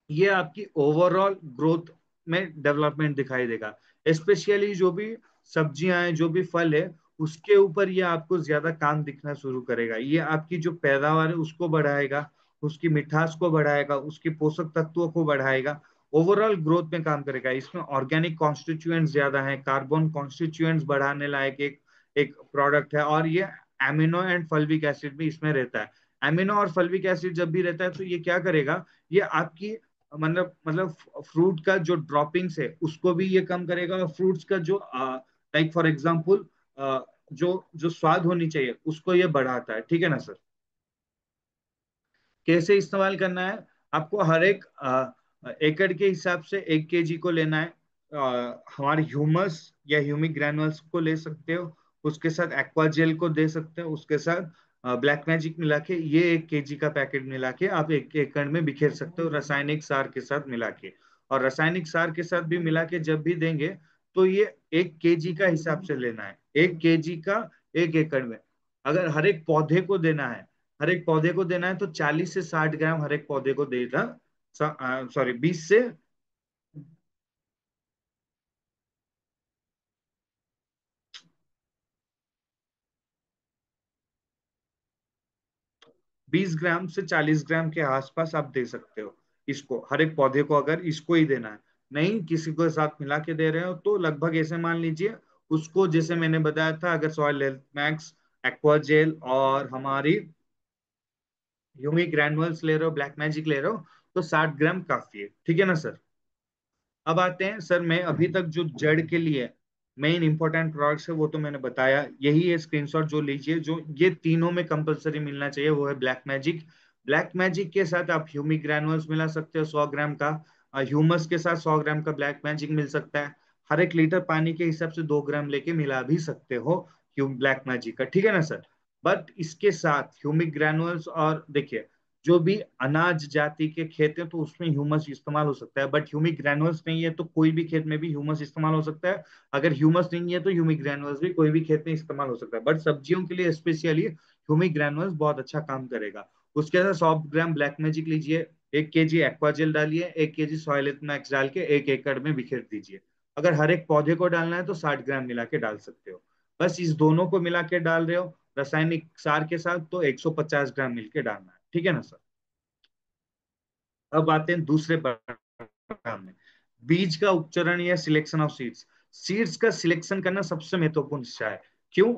ये आपकी ओवरऑल ग्रोथ में डेवलपमेंट दिखाई देगा। स्पेशली जो भी सब्जियां हैं, जो भी फल है, उसके ऊपर ये आपको ज्यादा काम दिखना शुरू करेगा। ये आपकी जो पैदावार है उसको बढ़ाएगा, उसकी मिठास को बढ़ाएगा, उसकी पोषक तत्वों को बढ़ाएगा, ओवरऑल ग्रोथ में काम करेगा। इसमें ऑर्गेनिक कॉन्स्टिट्यूएंट्स ज्यादा है, कार्बन कॉन्स्टिट्यूएंट्स बढ़ाने लायक एक एक प्रोडक्ट है। और ये एमिनो एंड फल्विक एसिड भी इसमें रहता है। एमिनो और फल्विक एसिड जब भी रहता है तो ये क्या करेगा, ये आपकी मतलब फ्रूट का जो ड्रॉपिंग्स है उसको भी ये कम करेगा, और फ्रूट्स का जो लाइक फॉर एग्जांपल जो जो स्वाद होनी चाहिए उसको ये बढ़ाता है, ठीक है ना सर। कैसे इस्तेमाल करना है, आपको हर एक एकड़ के हिसाब से 1 kg को लेना है। हमारे ह्यूमस या ह्यूमिक ग्रैनुअल्स को ले सकते हो, उसके साथ एक्वाजेल को दे सकते हो, उसके साथ ब्लैक मैजिक मिला के, ये 1 kg का पैकेट मिला के आप एक एकड़ में बिखेर सकते हो, रासायनिक सार के साथ मिला के। और रासायनिक सार के साथ भी मिला के जब भी देंगे तो ये 1 kg का हिसाब से लेना है, 1 kg का 1 एकड़ में। अगर हर एक पौधे को देना है, हर एक पौधे को देना है तो 40 से 60 ग्राम हर एक पौधे को देना। सॉरी, 20 ग्राम से 40 ग्राम के आसपास आप दे सकते हो इसको, हर एक पौधे को, अगर इसको ही देना है। नहीं किसी को साथ मिला के दे रहे हो तो लगभग ऐसे मान लीजिए उसको, जैसे मैंने बताया था, अगर सॉइल हेल्थ मैक्स, एक्वाजेल और हमारी ह्यूमिक ग्रैनुअल्स ले रहे हो, ब्लैक मैजिक ले रहे हो, तो 60 ग्राम काफी है, ठीक है ना सर। अब आते हैं सर, मैं अभी तक जो जड़ के लिए मेन इंपॉर्टेंट प्रोडक्ट्स है वो तो मैंने बताया, यही है स्क्रीनशॉट जो लीजिए। जो ये तीनों में कंपलसरी मिलना चाहिए वो है ब्लैक मैजिक। ब्लैक मैजिक के साथ आप ह्यूमिक ग्रैनुअल्स मिला सकते हो 100 ग्राम का, ह्यूमस के साथ 100 ग्राम का ब्लैक मैजिक मिल सकता है। हर एक लीटर पानी के हिसाब से 2 ग्राम लेके मिला भी सकते हो ब्लैक मैजिक का, ठीक है ना सर। बट इसके साथ ह्यूमिक ग्रैनुअल्स, और देखिए जो भी अनाज जाति के खेत हैं तो उसमें ह्यूमस इस्तेमाल हो सकता है, बट ह्यूमिक ग्रैनुअल्स नहीं है तो कोई भी खेत में भी ह्यूमस इस्तेमाल हो सकता है। अगर ह्यूमस नहीं है तो ह्यूमिक ग्रैनुअल्स भी कोई भी खेत में इस्तेमाल हो सकता है, बट सब्जियों के लिए स्पेशली ह्यूमिक ग्रैनुअल्स बहुत अच्छा काम करेगा। उसके साथ 100 ग्राम ब्लैक मैजिक लीजिए, 1 kg एक्वाजेल डालिए, 1 kg सॉइल मैक्स डाल के 1 एकड़ में बिखेर दीजिए। अगर हर एक पौधे को डालना है तो 60 ग्राम मिला के डाल सकते हो। बस इस दोनों को मिला के डाल रहे हो रासायनिक सार के साथ तो 150 ग्राम मिलके डालना है, ठीक है ना सर। अब आते हैं दूसरे पैराग्राफ में, बीज का उपचरण या सिलेक्शन ऑफ सीड्स। सीड्स का सिलेक्शन करना सबसे महत्वपूर्ण हिस्सा है। क्यों,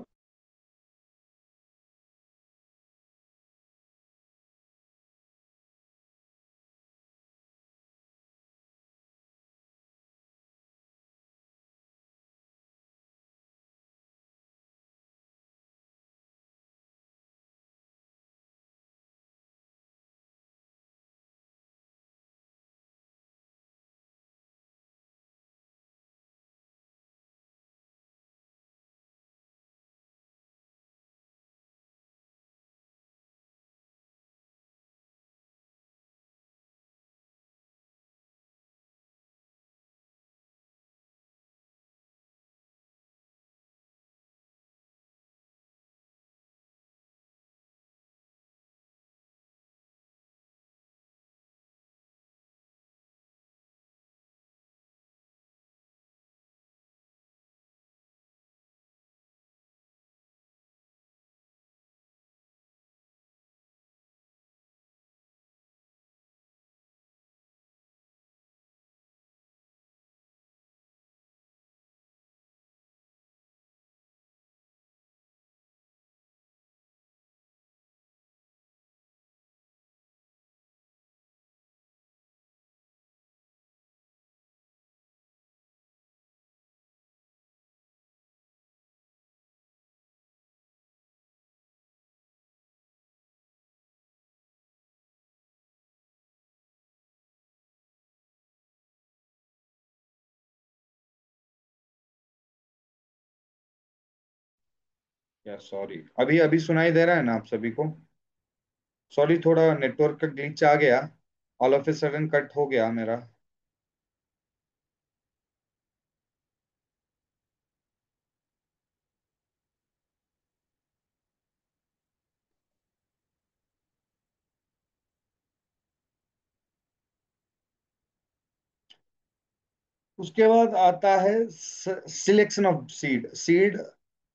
या सॉरी, अभी अभी सुनाई दे रहा है ना आप सभी को? सॉरी, थोड़ा नेटवर्क का ग्लिच आ गया, all of a sudden cut हो गया मेरा। उसके बाद आता है सिलेक्शन ऑफ सीड। सीड,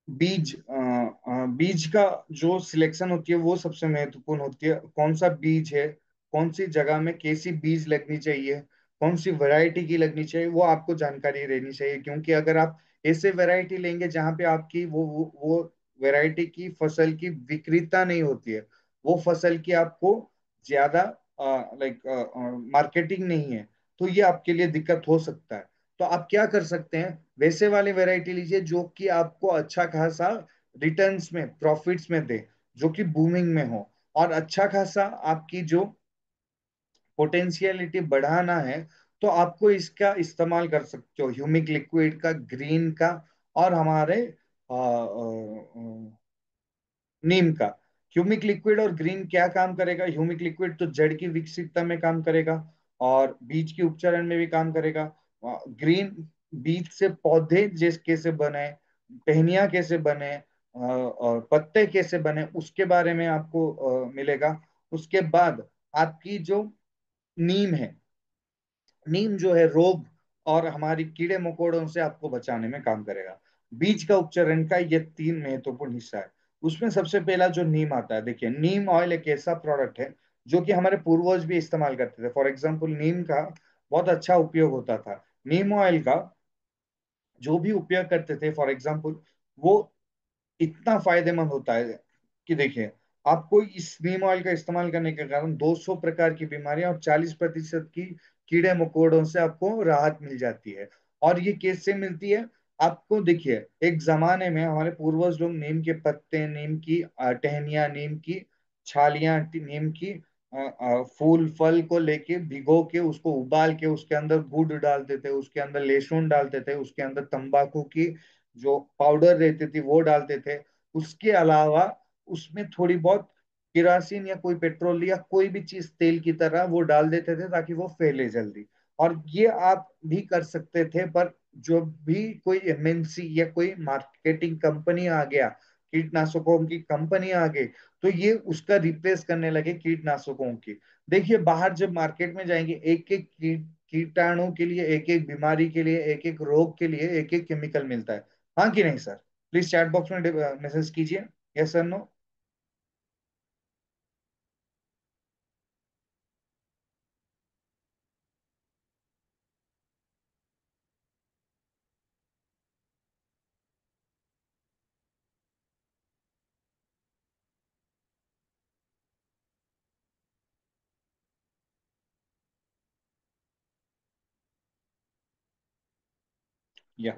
बीज, बीज का जो सिलेक्शन होती है वो सबसे महत्वपूर्ण होती है। कौन सा बीज है, कौन सी जगह में कैसी बीज लगनी चाहिए, कौन सी वैरायटी की लगनी चाहिए, वो आपको जानकारी रहनी चाहिए। क्योंकि अगर आप ऐसे वैरायटी लेंगे जहां पे आपकी वो वैरायटी की फसल की विक्रेता नहीं होती है, वो फसल की आपको ज्यादा लाइक मार्केटिंग नहीं है, तो ये आपके लिए दिक्कत हो सकता है। तो आप क्या कर सकते हैं, वैसे वाली वैरायटी लीजिए जो कि आपको अच्छा खासा रिटर्न्स में, प्रॉफिट्स में दे, जो कि बूमिंग में हो, और अच्छा खासा आपकी जो पोटेंशियलिटी बढ़ाना है, तो आपको इसका इस्तेमाल कर सकते हो, ह्यूमिक लिक्विड का, ग्रीन का, और हमारे नीम का। ह्यूमिक लिक्विड और ग्रीन क्या काम करेगा? ह्यूमिक लिक्विड तो जड़ की विकसितता में काम करेगा, और बीज की उपचारण में भी काम करेगा। ग्रीन, बीज से पौधे जिस कैसे बने, टहनियाँ कैसे बने, और पत्ते कैसे बने, उसके बारे में आपको मिलेगा। उसके बाद आपकी जो नीम है, नीम जो है रोग और हमारी कीड़े मकोड़ों से आपको बचाने में काम करेगा। बीज का उपचारण का ये तीन महत्वपूर्ण हिस्सा है। उसमें सबसे पहला जो नीम आता है, देखिए नीम ऑयल एक ऐसा प्रोडक्ट है जो कि हमारे पूर्वज भी इस्तेमाल करते थे। फॉर एग्जाम्पल, नीम का बहुत अच्छा उपयोग होता था। नीम ऑयल का जो भी उपयोग करते थे, फॉर एग्जाम्पल, वो इतना फायदेमंद होता है कि देखिए, आपको इस नीम ऑयल का इस्तेमाल करने के कारण 200 प्रकार की बीमारियां और 40% की कीड़े मकोड़ों से आपको राहत मिल जाती है। और ये कैसे मिलती है? आपको देखिए, एक जमाने में हमारे पूर्वज लोग नीम के पत्ते, नीम की टहनियां, नीम की छालियां, नीम की फूल फल को लेके भिगो के, उसको उबाल के, उसके अंदर गुड़ डालते थे, उसके अंदर लहसुन डालते थे, उसके अंदर तंबाकू की जो पाउडर रहती थी वो डालते थे। उसके अलावा उसमें थोड़ी बहुत केरासिन या कोई पेट्रोल या कोई भी चीज तेल की तरह वो डाल देते थे ताकि वो फैले जल्दी। और ये आप भी कर सकते थे, पर जो भी कोई एमएनसी या कोई मार्केटिंग कंपनी आ गया, कीटनाशकों की कंपनी आ गई, तो ये उसका रिप्लेस करने लगे कीटनाशकों की। देखिए, बाहर जब मार्केट में जाएंगे, एक एक कीटाणु के लिए, एक एक बीमारी के लिए, एक एक रोग के लिए एक एक केमिकल मिलता है। हाँ कि नहीं सर? प्लीज चैट बॉक्स में मैसेज कीजिए, यस सर, नो। या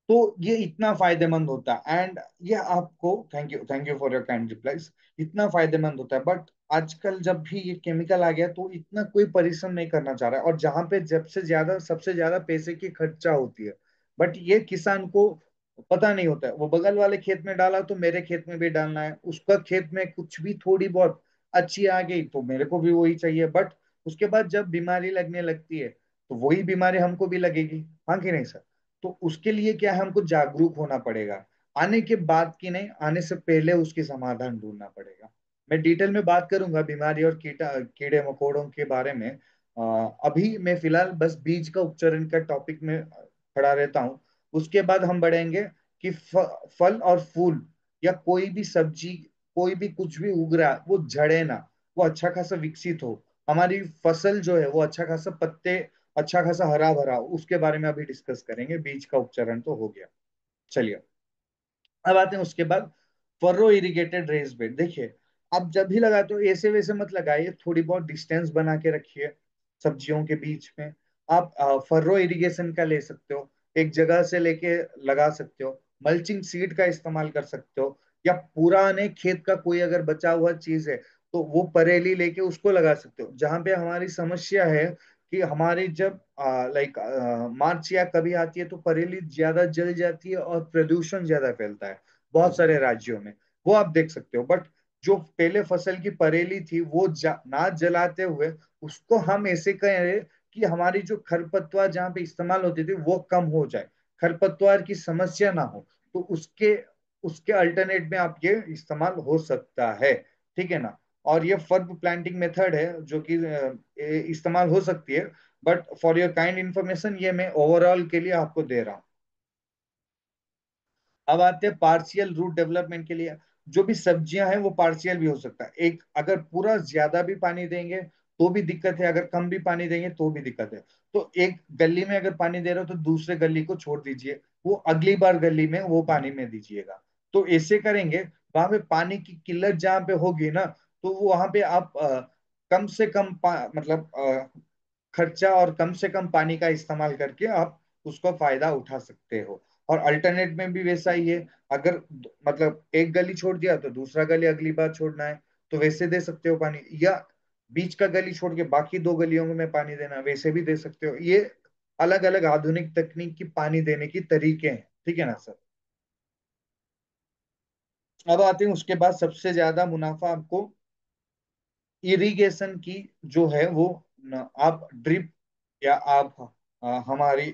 तो ये इतना फायदेमंद होता है, एंड ये आपको, thank you for your kind replies. इतना फायदेमंद होता है, बट आजकल जब भी ये केमिकल आ गया तो इतना कोई परिश्रम नहीं करना चाह रहा है, और जहां पे जब से ज्यादा, सबसे ज्यादा पैसे की खर्चा होती है, बट ये किसान को पता नहीं होता है। वो बगल वाले खेत में डाला तो मेरे खेत में भी डालना है, उसका खेत में कुछ भी थोड़ी बहुत अच्छी आ गई तो मेरे को भी वही चाहिए। बट उसके बाद जब बीमारी लगने लगती है तो वही बीमारी हमको भी लगेगी। हाँ कि नहीं सर? तो उसके लिए क्या है, हमको जागरूक होना पड़ेगा। आने के बाद की नहीं, आने से पहले उसकी समाधान ढूंढना पड़ेगा। मैं डिटेल में बात करूंगा बीमारी और कीड़े मकोड़ों के बारे में। अभी मैं फिलहाल बस बीज का उपचारण का टॉपिक में खड़ा रहता हूँ। उसके बाद हम बढ़ेंगे कि फल और फूल या कोई भी सब्जी, कोई भी कुछ भी उग रहा है, वो झड़े ना, वो अच्छा खासा विकसित हो, हमारी फसल जो है वो अच्छा खासा पत्ते, अच्छा खासा हरा भरा, उसके बारे में अभी डिस्कस करेंगे। बीज का उपचारण तो हो गया। चलिए, अब आते हैं उसके बाद फर्रो इरिगेटेड रेस बेड। देखिए, आप जब भी लगाते हो ऐसे वैसे मत लगाइए, थोड़ी बहुत डिस्टेंस बना के रखिए सब्जियों के बीच में। आप फर्रो इरिगेशन का ले सकते हो, एक जगह से लेके लगा सकते हो। मल्चिंग सीड का इस्तेमाल कर सकते हो, या पुराने खेत का कोई अगर बचा हुआ चीज है तो वो परेली लेके उसको लगा सकते हो। जहां पे हमारी समस्या है कि हमारी जब लाइक मार्च या कभी आती है तो परेली ज्यादा जल जाती है और प्रदूषण ज्यादा फैलता है बहुत सारे राज्यों में। वो आप देख सकते हो। बट जो पहले फसल की परेली थी वो ना जलाते हुए उसको हम ऐसे करें कि हमारी जो खरपतवार जहाँ पे इस्तेमाल होती थी वो कम हो जाए, खरपतवार की समस्या ना हो। तो उसके उसके अल्टरनेट में आप ये इस्तेमाल हो सकता है, ठीक है ना। और ये फर्ब प्लांटिंग मेथड है जो कि इस्तेमाल हो सकती है। But for your kind information ये मैं ओवरऑल के लिए आपको दे रहा हूँ। अब आते हैं पार्शियल रूट डेवलपमेंट के लिए। जो भी सब्जियां हैं वो पार्शियल भी हो सकता है। एक अगर पूरा ज्यादा भी पानी देंगे तो भी दिक्कत है, अगर कम भी पानी देंगे तो भी दिक्कत है। तो एक गली में अगर पानी दे रहे हो तो दूसरे गली को छोड़ दीजिए, वो अगली बार गली में वो पानी में दीजिएगा। तो ऐसे करेंगे, वहां पे पानी की किल्लत जहाँ पे होगी ना, तो वो वहां पे आप कम से कम मतलब खर्चा और कम से कम पानी का इस्तेमाल करके आप उसका फायदा उठा सकते हो। और अल्टरनेट में भी वैसा ही है। अगर मतलब एक गली छोड़ दिया तो दूसरा गली अगली बार छोड़ना है तो वैसे दे सकते हो पानी, या बीच का गली छोड़ के बाकी दो गलियों में पानी देना वैसे भी दे सकते हो। ये अलग अलग आधुनिक तकनीक की पानी देने की तरीके हैं, ठीक है ना सर। अब आते हैं उसके बाद सबसे ज्यादा मुनाफा आपको इरिगेशन की जो है वो आप ड्रिप या आप हमारी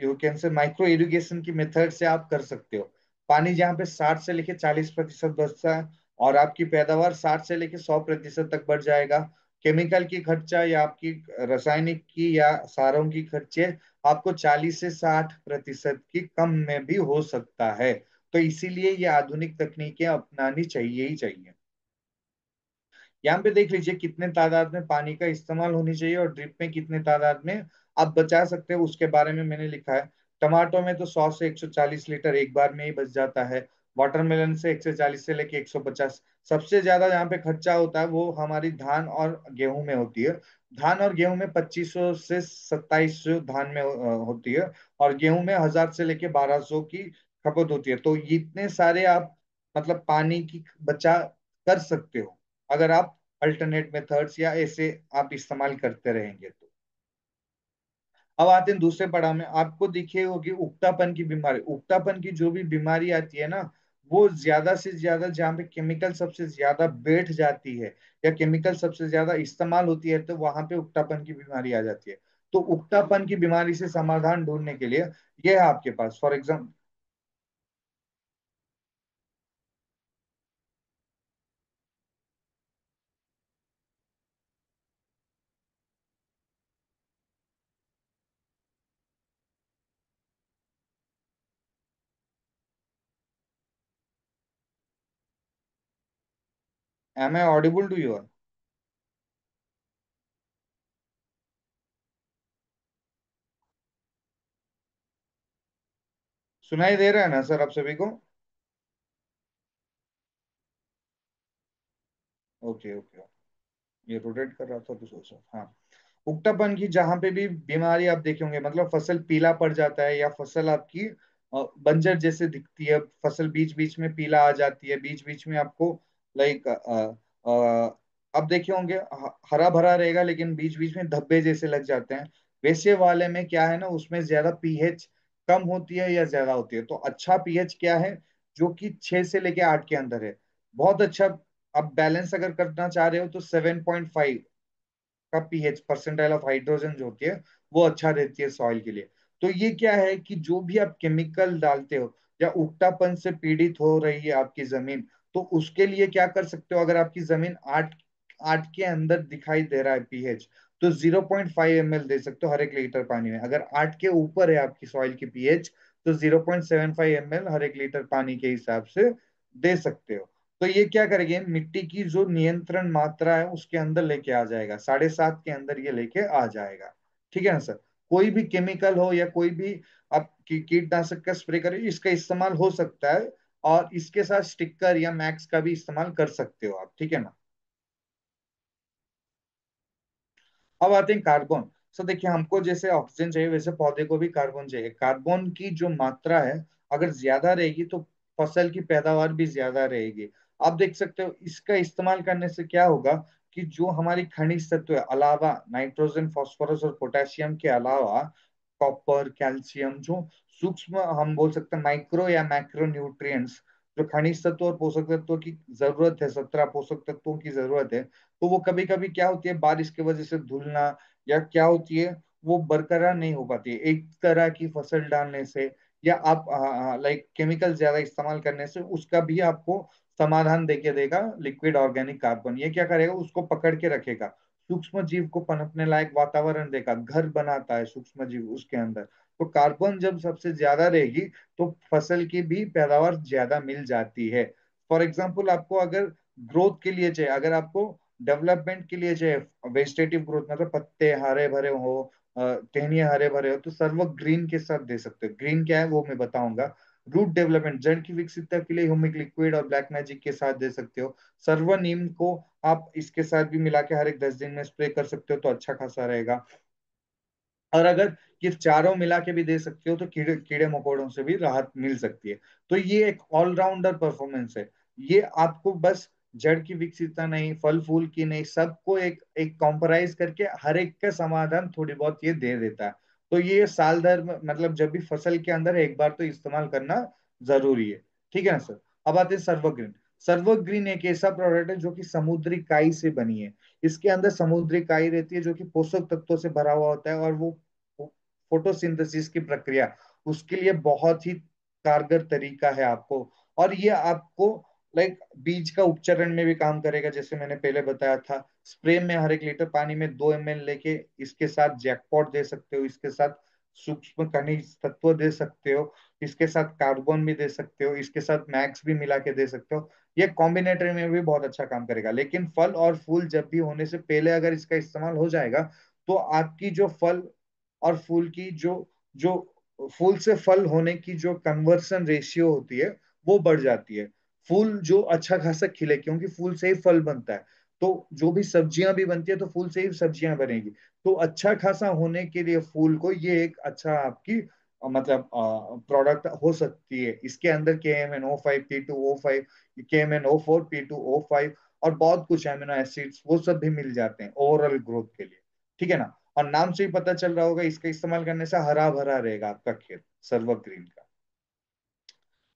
you can say micro irrigation की मेथड से आप कर सकते हो। पानी जहाँ पे 60 से लेके 40% बचता है और आपकी पैदावार 60 से लेके 100% तक बढ़ जाएगा। केमिकल की खर्चा या आपकी रासायनिक की या सारों की खर्चे आपको 40 से 60% की कम में भी हो सकता है। तो इसीलिए ये आधुनिक तकनीकें अपनानी चाहिए ही चाहिए। यहाँ पे देख लीजिए कितने तादाद में पानी का इस्तेमाल होनी चाहिए और ड्रिप में कितने तादाद में आप बचा सकते हो, उसके बारे में मैंने लिखा है। टमाटो में तो 100 से 140 लीटर एक बार में ही बच जाता है। वाटरमेलन से 140 से लेके 150। सबसे ज्यादा यहाँ पे खर्चा होता है वो हमारी धान और गेहूं में होती है। धान और गेहूं में 2500 से 2700 धान में होती है। और गेहूं में 1000 से लेके 1200 की खपत होती है। तो इतने सारे आप मतलब पानी की बचा कर सकते हो अगर आप अल्टरनेट मेथड्स या ऐसे आप इस्तेमाल करते रहेंगे तो। अब आते हैं दूसरे पड़ाव में। आपको दिखे होगी उक्तापन की बीमारी। उक्तापन की जो भी बीमारी आती है ना, वो ज्यादा से ज्यादा जहाँ पे केमिकल सबसे ज्यादा बैठ जाती है या केमिकल सबसे ज्यादा इस्तेमाल होती है तो वहां पे उक्तापन की बीमारी आ जाती है। तो उक्तापन की बीमारी से समाधान ढूंढने के लिए ये है आपके पास for example. Am I audible to you? सुनाई दे रहा है ना सर आप सभी को? Okay okay. ये रोटेट कर रहा था तो सोचा हाँ। उक्तापन की जहां पे भी बीमारी आप देखे होंगे, मतलब फसल पीला पड़ जाता है या फसल आपकी बंजर जैसे दिखती है, फसल बीच बीच में पीला आ जाती है, बीच बीच में आपको लाइक अब देखे होंगे हरा भरा रहेगा लेकिन बीच बीच में धब्बे जैसे लग जाते हैं। वैसे वाले में क्या है ना, उसमें ज्यादा पीएच कम होती है या ज्यादा होती है। तो अच्छा पीएच क्या है, जो कि 6 से लेके 8 के अंदर है, बहुत अच्छा। अब बैलेंस अगर करना चाह रहे हो तो 7.5 का पीएच, परसेंटाइल ऑफ हाइड्रोजन जो होती है वो अच्छा रहती है सॉइल के लिए। तो ये क्या है कि जो भी आप केमिकल डालते हो या उक्तापन से पीड़ित हो रही है आपकी जमीन, तो उसके लिए क्या कर सकते हो। अगर आपकी जमीन 8 8 के अंदर दिखाई दे रहा है पीएच, तो 0.5 ml दे सकते हो हर एक लीटर पानी में। अगर 8 के ऊपर है आपकी सॉइल की पीएच, तो 0.75 ml हर एक लीटर पानी के हिसाब से दे सकते हो। तो ये क्या करेंगे, मिट्टी की जो नियंत्रण मात्रा है उसके अंदर लेके आ जाएगा, 7.5 के अंदर ये लेके आ जाएगा। ठीक है ना सर। कोई भी केमिकल हो या कोई भी आप कीटनाशक का स्प्रे करें, इसका इस्तेमाल हो सकता है। और इसके साथ स्टिकर या मैक्स का भी इस्तेमाल कर सकते हो आप, ठीक है ना। अब आते हैं कार्बन। सो देखिए, हमको जैसे ऑक्सीजन चाहिए वैसे पौधे को भी कार्बन चाहिए। कार्बन की जो मात्रा है अगर ज्यादा रहेगी तो फसल की पैदावार भी ज्यादा रहेगी। आप देख सकते हो इसका इस्तेमाल करने से क्या होगा कि जो हमारी खनिज तत्व है, अलावा नाइट्रोजन, फास्फोरस और पोटेशियम के अलावा कॉपर, कैल्शियम, जो सूक्ष्म हम बोल सकते हैं माइक्रो या मैक्रो न्यूट्रिएंट्स, जो खनिज तत्व और पोषक तत्वों की जरूरत है, 17 पोषक तत्वों की जरूरत है, तो वो कभी कभी क्या होती है, बारिश की वजह से धुलना या क्या होती है, वो बरकरार नहीं हो पाती है। एक तरह की फसल डालने से या आप लाइक केमिकल ज्यादा इस्तेमाल करने से उसका भी आपको समाधान देके देगा लिक्विड ऑर्गेनिक कार्बन। ये क्या करेगा, उसको पकड़ के रखेगा, सूक्ष्म जीव को पनपने लायक वातावरण देगा, घर बनाता है सूक्ष्म जीव उसके अंदर। तो कार्बन जब सबसे ज्यादा रहेगी तो फसल की भी पैदावार ज्यादा मिल जाती है। फॉर एग्जाम्पल आपको अगर ग्रोथ के लिए चाहिए, अगर आपको डेवलपमेंट के लिए चाहिए, वेजिटेटिव ग्रोथ मतलब पत्ते हरे भरे हो, टहनियाँ हरे भरे हो, तो सर्व ग्रीन के साथ दे सकते हो। ग्रीन क्या है वो मैं बताऊंगा। रूट डेवलपमेंट, जड़ की विकसितता के लिए ह्यूमिक लिक्विड और ब्लैक मैजिक के साथ दे सकते हो। सर्व नीम को आप इसके साथ भी मिला के हर एक 10 दिन में स्प्रे कर सकते हो तो अच्छा खासा रहेगा। और अगर ये चारों मिला के भी दे सकते हो तो कीड़े कीड़े मकोड़ों से भी राहत मिल सकती है। तो ये एक ऑलराउंडर परफॉर्मेंस है। ये आपको बस जड़ की विकसितता नहीं, फल फूल की नहीं, सबको एक एक कॉम्प्राइज करके हर एक का समाधान थोड़ी बहुत ये दे देता है। तो ये साल दर मतलब जब भी फसल के अंदर एक बार तो इस्तेमाल करना जरूरी है। ठीक है ना सर। अब आते हैं सर्वग्रीन। सर्वग्रीन एक ऐसा प्रोडक्ट है जो कि समुद्री काई से बनी है। इसके अंदर समुद्री काई रहती है जो कि पोषक तत्वों से भरा हुआ होता है, और वो फोटोसिंथेसिस की प्रक्रिया उसके लिए बहुत ही कारगर तरीका है आपको। और ये आपको लाइक बीज का उपचरण में भी काम करेगा, जैसे मैंने पहले बताया था। स्प्रे में हर एक लीटर पानी में 2 ml लेके इसके साथ जैकपॉट दे सकते हो, इसके साथ सूक्ष्म खनिज तत्व दे सकते हो, इसके साथ कार्बन भी दे सकते हो, इसके साथ मैक्स भी मिला के दे सकते हो। ये कॉम्बिनेटर में भी बहुत अच्छा काम करेगा। लेकिन फल और फूल जब भी होने से पहले अगर इसका इस्तेमाल हो जाएगा तो आपकी जो फल और फूल की जो जो फूल से फल होने की जो कन्वर्सन रेशियो होती है वो बढ़ जाती है। फूल जो अच्छा खासा खिले, क्योंकि फूल से ही फल बनता है, तो जो भी सब्जियां भी बनती है तो फूल से ही सब्जियां बनेगी। तो अच्छा खासा होने के लिए फूल को ये एक अच्छा आपकी मतलब प्रोडक्ट हो सकती है। इसके अंदर KMNO5, P2O5, KMNO4, P2O5 और बहुत कुछ एमिनो एसिड्स वो सब भी मिल जाते हैं ओवरऑल ग्रोथ के लिए। ठीक है ना। और नाम से ही पता चल रहा होगा इसका इस्तेमाल करने से हरा भरा रहेगा आपका खेत, सर्व ग्रीन का।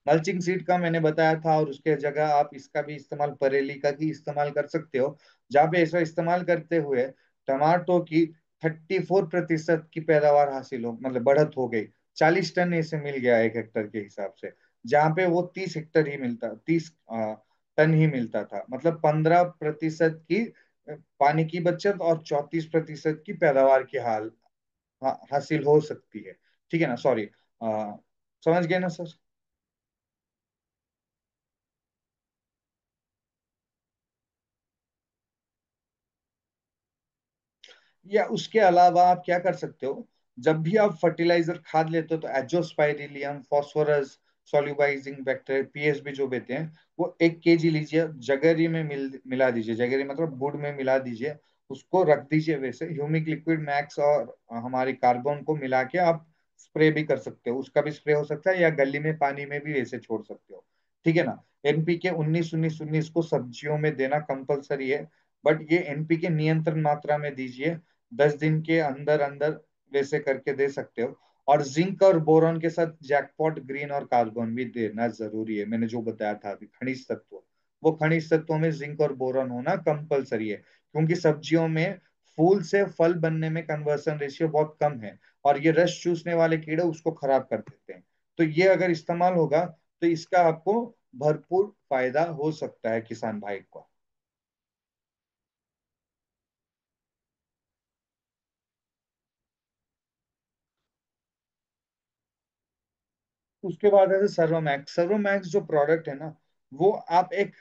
मल्चिंग सीट का मैंने बताया था, और उसके जगह आप इसका भी इस्तेमाल परेली का भी इस्तेमाल कर सकते हो, जहाँ पे ऐसा इस्तेमाल करते हुए टमाटो की 34% की पैदावार हासिल हो, मतलब बढ़त हो गई। 40 टन ऐसे मिल गया 1 हेक्टर के हिसाब से, जहाँ पे वो 30 हेक्टर ही मिलता, 30 टन ही मिलता था। मतलब 15% की पानी की बचत और 34% की पैदावार की हासिल हो सकती है। ठीक है ना, सॉरी, समझ गए ना सर। या उसके अलावा आप क्या कर सकते हो, जब भी आप फर्टिलाइजर खाद लेते हो तो एजोस्पाइरिलियम, फॉस्फोरस सोल्यूबाइजिंग बैक्टीरिया, पीएसबी जो देते हैं, वो 1 kg लीजिए, जगरी में मिला दीजिए, जगरी मतलब गुड़ में मिला दीजिए, उसको रख दीजिए। वैसे ह्यूमिक लिक्विड मैक्स और हमारी कार्बन को मिला के आप स्प्रे भी कर सकते हो, उसका भी स्प्रे हो सकता है, या गली में पानी में भी वैसे छोड़ सकते हो। ठीक है ना। एनपीके 19 19 19 को सब्जियों में देना कंपलसरी है, बट ये एनपीके नियंत्रण मात्रा में दीजिए, 10 दिन के अंदर अंदर वैसे करके दे सकते हो। और जिंक और बोरॉन के साथ जैकपॉट ग्रीन और कार्बन भी देना जरूरी है। मैंने जो बताया था अभी खनिज तत्व, वो खनिज तत्वों में जिंक और बोरॉन होना कंपलसरी है, क्योंकि सब्जियों में फूल से फल बनने में कन्वर्सन रेशियो बहुत कम है, और ये रस चूसने वाले कीड़े उसको खराब कर देते हैं। तो ये अगर इस्तेमाल होगा तो इसका आपको भरपूर फायदा हो सकता है किसान भाई को। उसके बाद है सर्वोमैक्स। सर्वोमैक्स जो प्रोडक्ट है ना, वो आप एक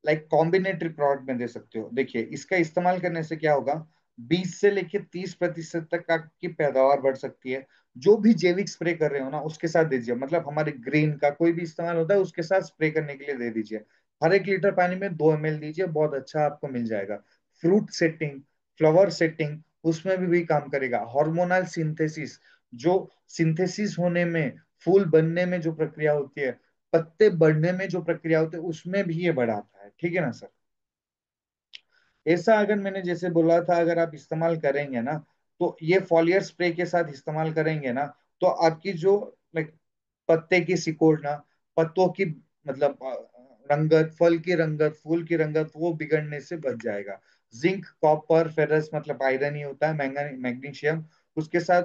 लाइक कॉम्बिनेटरी प्रोडक्ट में दे सकते हो। देखिए इसका इस्तेमाल करने से क्या होगा, 20 से लेके 30% तक की पैदावार बढ़ सकती है। जो भी जैविक स्प्रे कर रहे हो ना उसके साथ दीजिए, मतलब हमारे ग्रीन का कोई भी इस्तेमाल होता है उसके साथ स्प्रे करने के लिए दे दीजिए। हर एक लीटर पानी में 2 ml दीजिए, बहुत अच्छा आपको मिल जाएगा। फ्रूट सेटिंग, फ्लावर सेटिंग, उसमें भी काम करेगा। हार्मोनल सिंथेसिस, जो सिंथेसिस होने में, फूल बनने में जो प्रक्रिया होती है, पत्ते बढ़ने में जो प्रक्रिया होती है उसमें भी ये बढ़ाता है, ठीक है ना सर। ऐसा अगर मैंने जैसे बोला था, अगर आप इस्तेमाल करेंगे ना, तो ये फॉलियर स्प्रे के साथ इस्तेमाल करेंगे ना, तो आपकी जो लाइक पत्ते की सिकोड़ना, पत्तों की मतलब रंगत, फल की रंगत, फूल की रंगत, वो बिगड़ने से बच जाएगा। जिंक, कॉपर, फेरस मतलब आयरन ही होता है, मैग्नीशियम, उसके साथ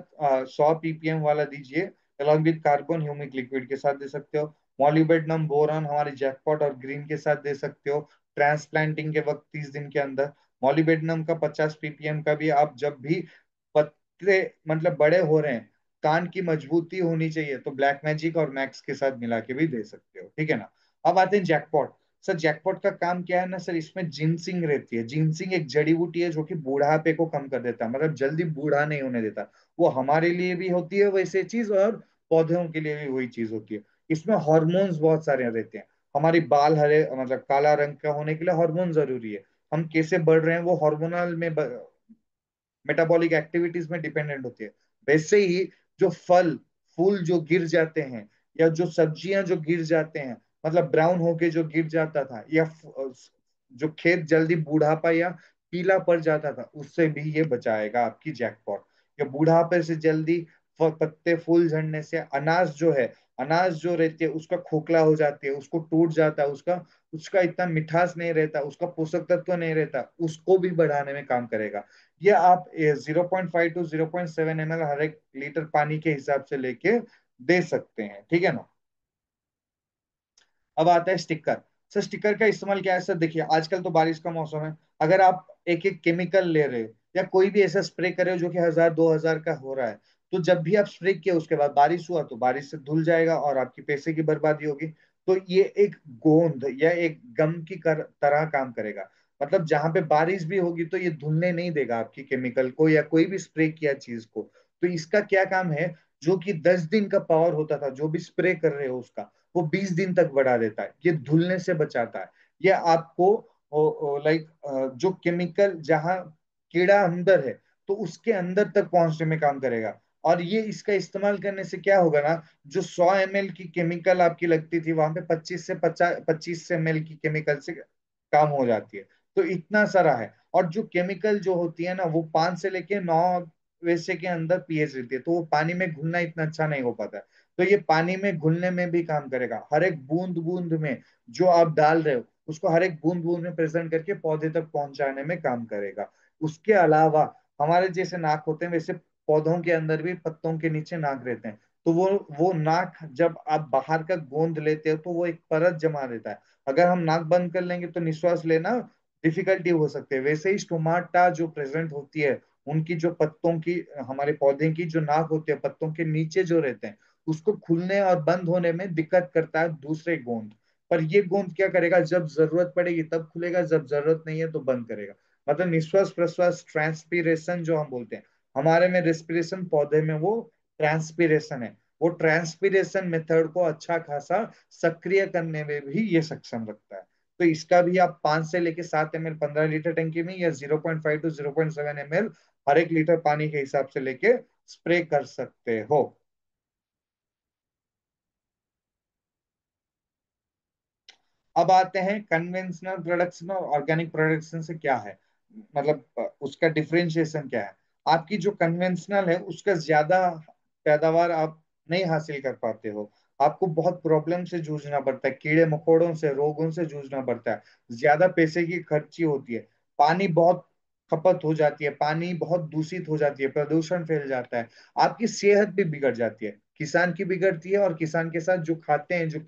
100 ppm वाला दीजिए, along with carbon humic liquid के साथ दे सकते हो। मॉलिबेडनम बोरॉन हमारे जैकपॉट और ग्रीन के साथ दे सकते हो ट्रांसप्लांटिंग के वक्त 30 दिन के अंदर। मॉलिबेडनम का 50 ppm का भी आप जब भी पत्ते मतलब बड़े हो रहे हैं, कान की मजबूती होनी चाहिए, तो ब्लैक मैजिक और मैक्स के साथ मिला के भी दे सकते हो, ठीक है ना। अब आते हैं जैकपॉट। सर जैकपॉट का काम क्या है ना सर, इसमें जिनसिंग रहती है। जिनसिंग एक जड़ी बूटी है जो कि बूढ़ापे को कम कर देता है, मतलब जल्दी बूढ़ा नहीं होने देता। वो हमारे लिए भी होती है वैसे चीज, और पौधों के लिए भी वही चीज होती है। इसमें हॉर्मोन्स बहुत सारे रहते हैं। हमारी बाल हरे मतलब काला रंग का होने के लिए हार्मोन जरूरी है। हम कैसे बढ़ रहे हैं वो हार्मोनल में मेटाबॉलिक एक्टिविटीज में डिपेंडेंट होती है। वैसे ही जो फल फूल जो गिर जाते हैं, या जो सब्जियां जो गिर जाते हैं, मतलब ब्राउन होके जो गिर जाता था, या जो खेत जल्दी बूढ़ापा या पीला पड़ जाता था, उससे भी ये बचाएगा आपकी जैकपॉट। या बूढ़ापे से जल्दी पत्ते फूल झड़ने से अनाज जो है, अनाज जो रहती है उसका खोखला हो जाती है, उसको टूट जाता है, उसका उसका इतना मिठास नहीं रहता, उसका पोषक तत्व नहीं रहता, उसको भी बढ़ाने में काम करेगा। ये आप 0.5 to 0.7 ml हर एक लीटर पानी के हिसाब से लेके दे सकते हैं, ठीक है ना। अब आता है स्टिकर। सर स्टिकर का इस्तेमाल क्या है सर, देखिए आजकल तो बारिश का मौसम है। अगर आप एक एक केमिकल ले रहे हो या कोई भी ऐसा स्प्रे कर रहे हो जो कि 1000 2000 का हो रहा है, तो जब भी आप स्प्रे किए उसके बाद बारिश हुआ तो बारिश से धुल जाएगा और आपकी पैसे की बर्बादी होगी। तो ये एक गोंद या एक गम की तरह काम करेगा। मतलब जहां पे बारिश भी होगी तो ये धुलने नहीं देगा आपकी केमिकल को या कोई भी स्प्रे किया चीज को। तो इसका क्या काम है, जो कि 10 दिन का पावर होता था जो भी स्प्रे कर रहे हो उसका, वो 20 दिन तक बढ़ा देता है। ये धुलने से बचाता है। ये आपको लाइक जो केमिकल जहां कीड़ा अंदर है, तो उसके अंदर तक पहुंचने में काम करेगा। और ये इसका इस्तेमाल करने से क्या होगा ना, जो 100 ml की केमिकल आपकी लगती थी वहां पे 25 से 25 ml की केमिकल से काम हो जाती है। तो इतना सारा है। और जो केमिकल जो होती है ना, वो 5 से लेके 9 वैसे के अंदर पीएच रहती है, तो वो पानी में घुलना इतना अच्छा नहीं हो पाता है। तो ये पानी में घुलने में भी काम करेगा। हर एक बूंद बूंद में जो आप डाल रहे हो उसको हर एक बूंद बूंद में प्रेजेंट करके पौधे तक पहुंचाने में काम करेगा। उसके अलावा हमारे जैसे नाक होते हैं, वैसे पौधों के अंदर भी पत्तों के नीचे नाक रहते हैं। तो वो नाक जब आप बाहर का गोंद लेते हो तो वो एक परत जमा देता है। अगर हम नाक बंद कर लेंगे तो निश्वास लेना डिफिकल्टी हो सकती है। वैसे ही स्टोमाटा जो प्रेजेंट होती है, उनकी जो पत्तों की, हमारे पौधे की जो नाक होती है पत्तों के नीचे जो रहते हैं, उसको खुलने और बंद होने में दिक्कत करता है दूसरे गोंद। पर ये गोंद क्या करेगा, जब जरूरत पड़ेगी तब खुलेगा, जब जरूरत नहीं है तो बंद करेगा। मतलब निश्वास प्रश्वास ट्रांसपीरेशन जो हम बोलते हैं, हमारे में रेस्पिरेशन, पौधे में वो ट्रांसपीरेशन है। वो ट्रांसपीरेशन मेथड को अच्छा खासा सक्रिय करने में भी ये सक्षम रखता है। तो इसका भी आप 5 से लेके 7 ml 15 लीटर टंकी में, या 0.5 to 0.7 ml हर एक लीटर पानी के हिसाब से लेके स्प्रे कर सकते हो। अब आते हैं कन्वेंशनल प्रोडक्शन और ऑर्गेनिक प्रोडक्शन से क्या है, मतलब उसका डिफरेंशिएशन क्या है। आपकी जो कन्वेंशनल है उसका ज्यादा पैदावार आप नहीं हासिल कर पाते हो। आपको बहुत प्रॉब्लम से जूझना पड़ता है, कीड़े मकोड़ों से, रोगों से जूझना पड़ता है। ज्यादा पैसे की खर्ची होती है। पानी बहुत खपत हो जाती है, पानी बहुत दूषित हो जाती है, प्रदूषण फैल जाता है। आपकी सेहत भी बिगड़ जाती है, किसान की बिगड़ती है, और किसान के साथ जो खाते हैं, जो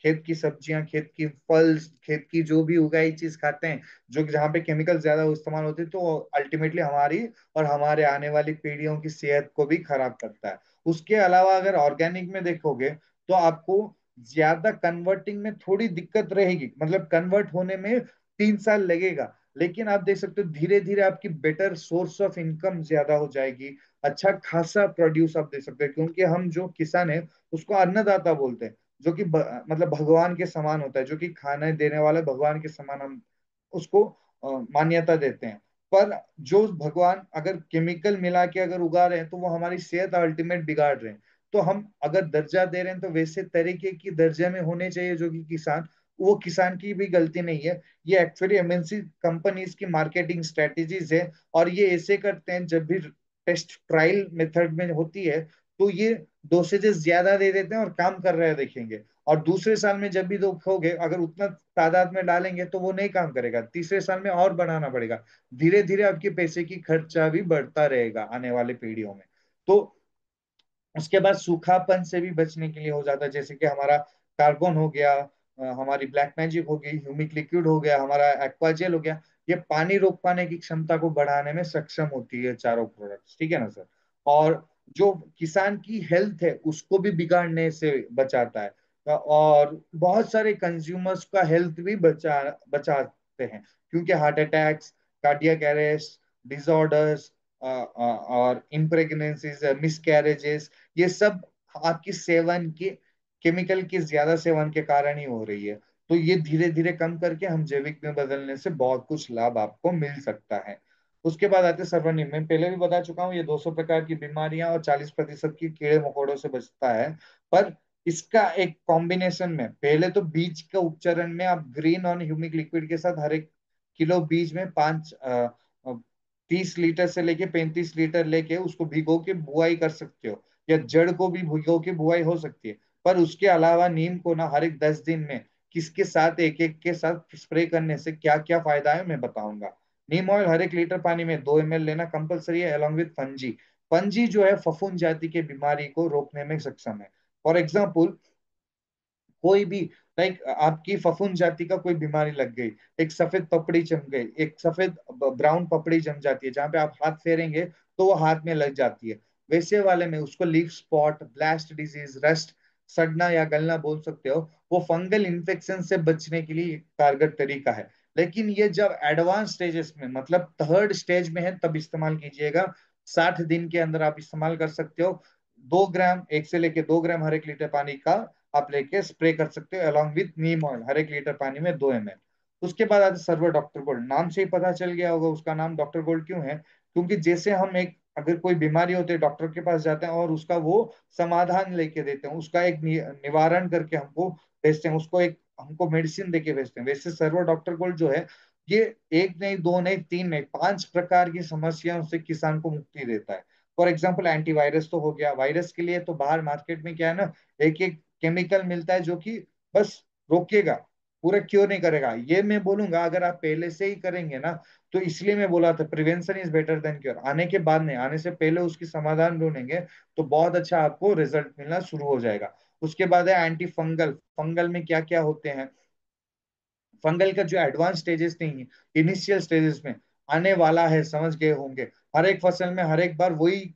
खेत की सब्जियां, खेत की फल, खेत की जो भी उगाई चीज खाते हैं, जो जहाँ पे केमिकल ज्यादा इस्तेमाल होते हैं, तो अल्टीमेटली हमारी और हमारे आने वाली पीढ़ियों की सेहत को भी खराब करता है। उसके अलावा अगर ऑर्गेनिक में देखोगे तो आपको ज्यादा कन्वर्टिंग में थोड़ी दिक्कत रहेगी, मतलब कन्वर्ट होने में 3 साल लगेगा। लेकिन आप देख सकते हो धीरे धीरे आपकी बेटर सोर्स ऑफ इनकम ज्यादा हो जाएगी। अच्छा खासा प्रोड्यूस आप दे सकते हैं, क्योंकि हम जो किसान है उसको अन्नदाता बोलते हैं, जो कि मतलब भगवान के समान होता है, जो कि खाना देने वाला भगवान के समान हम उसको मान्यता देते हैं। पर जो भगवान अगर केमिकल मिला के अगर उगा रहे हैं तो वो हमारी सेहत अल्टीमेट बिगाड़ रहे हैं। तो हम अगर दर्जा दे रहे हैं तो वैसे तरीके की दर्जे में होने चाहिए जो कि किसान, वो किसान की भी गलती नहीं है। ये एक्चुअली एमएनसी कंपनीज की मार्केटिंग स्ट्रेटेजीज है, और ये ऐसे करते हैं जब भी टेस्ट ट्रायल मेथड में होती है तो ये डोसेजेस ज्यादा दे देते हैं और काम कर रहे हैं देखेंगे, और दूसरे साल में जब भी देखोगे अगर उतना तादाद में डालेंगे तो वो नहीं काम करेगा, तीसरे साल में और बढ़ाना पड़ेगा। धीरे धीरे आपके पैसे की खर्चा भी बढ़ता रहेगा आने वाले पीढ़ियों में। तो उसके बाद सूखापन से भी बचने के लिए हो जाता है, जैसे कि हमारा कार्बन हो गया, हमारी ब्लैक मैजिक हो गई, ह्यूमिक लिक्विड हो गया, हमारा एक्वाजेल हो गया, ये पानी रोक पाने की क्षमता को बढ़ाने में सक्षम होती है चारों प्रोडक्ट्स, ठीक है ना सर। और जो किसान की हेल्थ है उसको भी बिगाड़ने से बचाता है, और बहुत सारे कंज्यूमर्स का हेल्थ भी बचाते हैं, क्योंकि heart attacks, cardiac arrest, disorders और इम्प्रेगनेंसीज, मिसकैरेजेस, ये सब आपकी सेवन के केमिकल के ज्यादा सेवन के कारण ही हो रही है। तो ये धीरे धीरे कम करके हम जैविक में बदलने से बहुत कुछ लाभ आपको मिल सकता है। उसके बाद आते हैं सर्वनिम्न, मैं पहले भी बता चुका हूँ, ये 200 प्रकार की बीमारियां और 40% की कीड़े मकोड़ों से बचता है। पर इसका एक कॉम्बिनेशन में, पहले तो बीज का उपचरण में आप ग्रीन और ह्यूमिक लिक्विड के साथ हर एक किलो बीज में 30 लीटर से लेके 35 लीटर लेके उसको भिगो के बुआई कर सकते हो, या जड़ को भी भिगो के बुआई हो सकती है। पर उसके अलावा नीम को ना हर एक 10 दिन में किसके साथ एक एक के साथ स्प्रे करने से क्या क्या फायदा है मैं बताऊंगा। नीम ऑयल हर एक लीटर पानी में 2 ml लेना कंपलसरी है, अलॉन्ग विद फंजी। फंजी जो है फफूंद जाति की बीमारी को रोकने में सक्षम है। फॉर एग्जाम्पल, कोई भी, लाइक आपकी फफूंद जाति का कोई बीमारी लग गई, एक सफेद पपड़ी जम गई, एक सफेद ब्राउन पपड़ी जम जाती है जहां पे आप हाथ फेरेंगे तो वो हाथ में लग जाती है, वैसे वाले में उसको leaf spot, blast disease, rust, सड़ना या गलना बोल सकते हो, वो फंगल इन्फेक्शन से बचने के लिए एक कारगर तरीका है। लेकिन ये जब एडवांस स्टेजेस में, मतलब थर्ड स्टेज में है, तब इस्तेमाल कीजिएगा। 60 दिन के अंदर आप इस्तेमाल कर सकते हो। 2 ग्राम, 1 से लेके 2 ग्राम हर एक लीटर पानी का आप लेके स्प्रे कर सकते हो, अलॉन्ग विथ नीम ऑयल हर एक लीटर पानी में 2 ml। उसके बाद आते सर्वर डॉक्टर गोल्ड, नाम से ही पता चल गया होगा उसका नाम डॉक्टर गोल्ड क्यों है, क्योंकि जैसे हम एक, अगर कोई बीमारी होती है डॉक्टर के पास जाते हैं और उसका वो समाधान लेके देते हैं, उसका एक निवारण करके हमको भेजते हैं, उसको एक हमको मेडिसिन देके भेजते हैं, वैसे सर्वर डॉक्टर गोल्ड जो है ये एक नहीं, दो नहीं, तीन नहीं, 5 प्रकार की समस्याओं से किसान को मुक्ति देता है। फॉर एग्जाम्पल, एंटीवायरस तो हो गया, वायरस के लिए तो बाहर मार्केट में क्या है ना, एक एक केमिकल मिलता है जो कि बस रोकेगा, पूरा क्योर नहीं करेगा। ये मैं बोलूंगा अगर आप पहले से ही करेंगे ना, तो इसलिए मैं बोला था prevention is better than cure, आने के बाद नहीं, आने से पहले उसकी समाधान ढूंढेंगे तो बहुत अच्छा आपको रिजल्ट मिलना शुरू हो जाएगा। उसके बाद है एंटी फंगल। फंगल में क्या क्या होते हैं, फंगल का जो एडवांस स्टेजेस नहीं है, इनिशियल स्टेजेस में आने वाला है, समझ गए होंगे। हर एक फसल में हर एक बार वही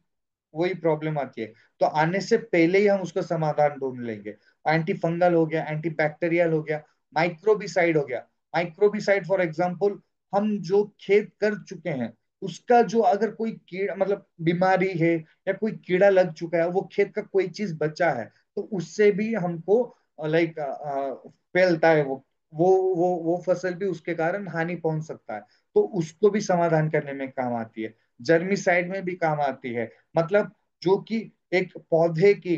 वही प्रॉब्लम आती है, तो आने से पहले ही हम उसका समाधान ढूंढ लेंगे। एंटी फंगल हो गया, एंटी बैक्टीरियल हो गया, माइक्रोबिसाइड हो गया। माइक्रोबिसाइड फॉर एग्जांपल, हम जो खेत कर चुके हैं उसका जो अगर कोई कीड़ा, मतलब बीमारी है या कोई कीड़ा लग चुका है, वो खेत का कोई चीज बचा है, तो उससे भी हमको लाइक फैलता है वो फसल भी उसके कारण हानि पहुंच सकता है, तो उसको भी समाधान करने में काम आती है। जर्मिसाइड में भी काम आती है, मतलब जो कि एक पौधे के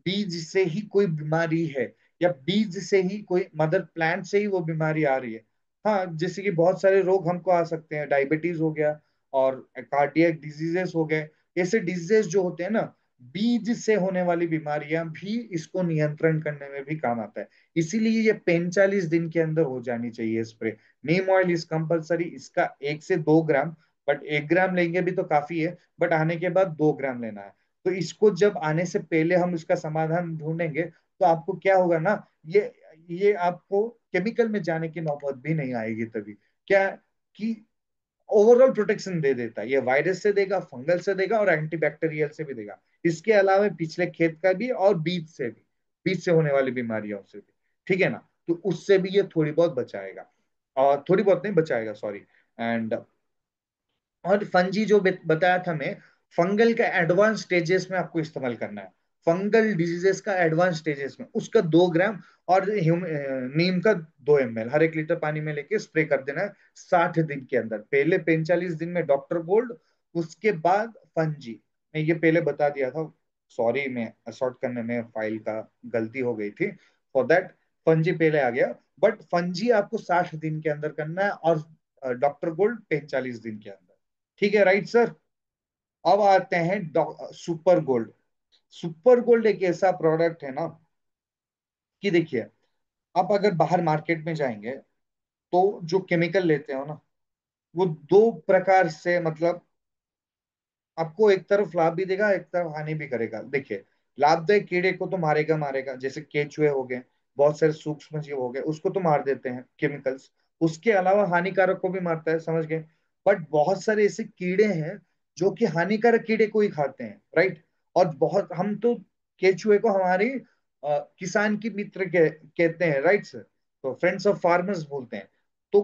बीज से ही कोई बीमारी है, या बीज से ही कोई मदर प्लांट से ही वो बीमारी आ रही है। हाँ, जैसे कि बहुत सारे रोग हमको आ सकते हैं, डायबिटीज हो गया और कार्डियक डिजीजेस हो गए। ऐसे डिजीजेस जो होते हैं ना, बीज से होने वाली बीमारियां भी इसको नियंत्रण करने में भी काम आता है। इसीलिए ये 45 दिन के अंदर हो जानी चाहिए spray. Neem oil is compulsory, इसका 1 से 2 ग्राम, बट 1 ग्राम लेंगे भी तो काफी है, बट आने के बाद 2 ग्राम लेना है। तो इसको जब आने से पहले हम इसका समाधान ढूंढेंगे तो आपको क्या होगा ना, ये आपको केमिकल में जाने की नौबत भी नहीं आएगी। तभी क्या कि ओवरऑल प्रोटेक्शन दे देता है, ये वायरस से देगा, फंगल से देगा और एंटीबैक्टीरियल से भी देगा। इसके अलावा पिछले खेत का भी और बीज से भी, बीज से होने वाली बीमारियों से भी, ठीक है ना। तो उससे भी ये थोड़ी बहुत बचाएगा, और थोड़ी बहुत नहीं बचाएगा, सॉरी। एंड और फंजी जो बताया था मैं, फंगल का एडवांस स्टेजेस में आपको इस्तेमाल करना है। फंगल डिजीजेस का एडवांस स्टेजेस में उसका 2 ग्राम, और नीम का 2 ml हर एक लीटर पानी में लेके स्प्रे कर देना है 60 दिन के अंदर। पहले 45 दिन में डॉक्टर गोल्ड, उसके बाद फंजी, मैं ये पहले बता दिया था। सॉरी, मैं सॉर्ट करने में फाइल का गलती हो गई थी, फॉर दैट फंजी पहले आ गया। बट फंजी आपको 60 दिन के अंदर करना है, और डॉक्टर गोल्ड 45 दिन के अंदर। ठीक है, राइट सर। अब आते हैं सुपर गोल्ड। सुपर गोल्ड एक ऐसा प्रोडक्ट है ना, कि देखिए, आप अगर बाहर मार्केट में जाएंगे तो जो केमिकल लेते हो ना, वो दो प्रकार से, मतलब आपको एक तरफ लाभ भी देगा, एक तरफ हानि भी करेगा। देखिए, लाभदायक कीड़े को तो मारेगा मारेगा, जैसे केचुए हो गए, बहुत सारे सूक्ष्म जीव हो गए, उसको तो मार देते हैं केमिकल्स। उसके अलावा हानिकारक को भी मारता है, समझ गए। बट बहुत सारे ऐसे कीड़े हैं जो कि हानिकारक कीड़े को ही खाते हैं, राइट। और बहुत, हम तो केचुए को हमारी किसान की मित्र कहते हैं, राइट सर। तो फ्रेंड्स ऑफ फार्मर्स बोलते हैं। तो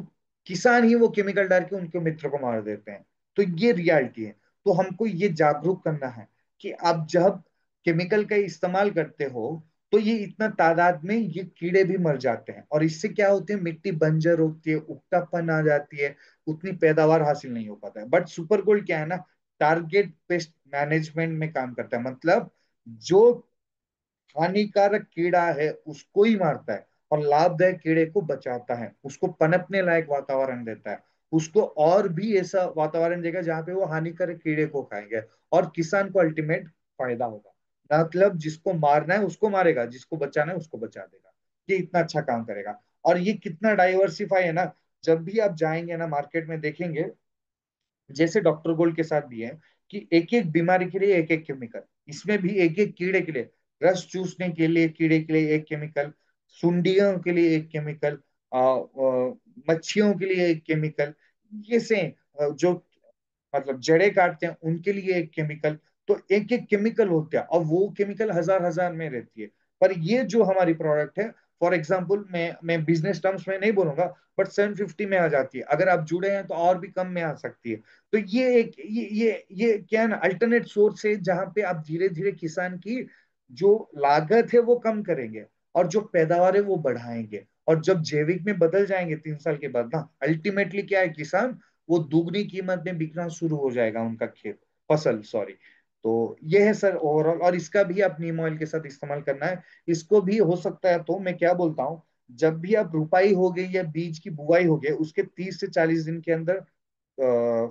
किसान ही वो केमिकल डाल के उनके मित्र को मार देते हैं। तो ये रियलिटी है। तो हमको ये जागरूक करना है कि आप जब केमिकल का इस्तेमाल करते हो, तो ये इतना तादाद में ये कीड़े भी मर जाते हैं, और इससे क्या होती है, मिट्टी बंजर होती है, उगतापन आ जाती है, उतनी पैदावार हासिल नहीं हो पाता है। बट सुपर गोल्ड क्या है ना, टारगेट पेस्ट मैनेजमेंट में काम करता है। मतलब जो हानिकारक कीड़ा है उसको ही मारता है, और लाभदायक कीड़े को बचाता है, उसको पनपने लायक वातावरण देता है, उसको और भी ऐसा वातावरण देगा जहां पे वो हानिकारक कीड़े को खाएंगे, और किसान को अल्टीमेट फायदा होगा। मतलब जिसको मारना है उसको मारेगा, जिसको बचाना है उसको बचा देगा। ये इतना अच्छा काम करेगा। और ये कितना डाइवर्सिफाई है ना, जब भी आप जाएंगे ना मार्केट में देखेंगे, जैसे डॉक्टर गोल्ड के साथ भी है, कि एक एक बीमारी के लिए एक एक केमिकल, इसमें भी एक एक कीड़े के लिए, रस चूसने के लिए कीड़े के लिए एक केमिकल, सुंडियों के लिए एक केमिकल, मच्छियों के लिए एक केमिकल, ये से जो मतलब जड़े काटते हैं उनके लिए एक केमिकल। तो एक एक केमिकल होते हैं, और वो केमिकल हजार हजार में रहती है। पर ये जो हमारी प्रोडक्ट है, फॉर एग्जाम्पल, मैं बिजनेस टर्म्स में नहीं बोलूंगा, बट 750 में आ जाती है। अगर आप जुड़े हैं तो और भी कम में आ सकती है। तो ये एक ये क्या है ना, अल्टरनेट सोर्स है, जहां पे आप धीरे धीरे किसान की जो लागत है वो कम करेंगे, और जो पैदावार है वो बढ़ाएंगे। और जब जैविक में बदल जाएंगे 3 साल के बाद ना, अल्टीमेटली क्या है, किसान वो दुगनी कीमत में बिकना शुरू हो जाएगा, उनका खेत, फसल, सॉरी। तो ये है सर ओवरऑल। और इसका भी आप नीम ऑयल के साथ इस्तेमाल करना है। इसको भी हो सकता है, तो मैं क्या बोलता हूँ, जब भी आप रुपाई हो गई या बीज की बुआई हो गई, उसके 30 से 40 दिन के अंदर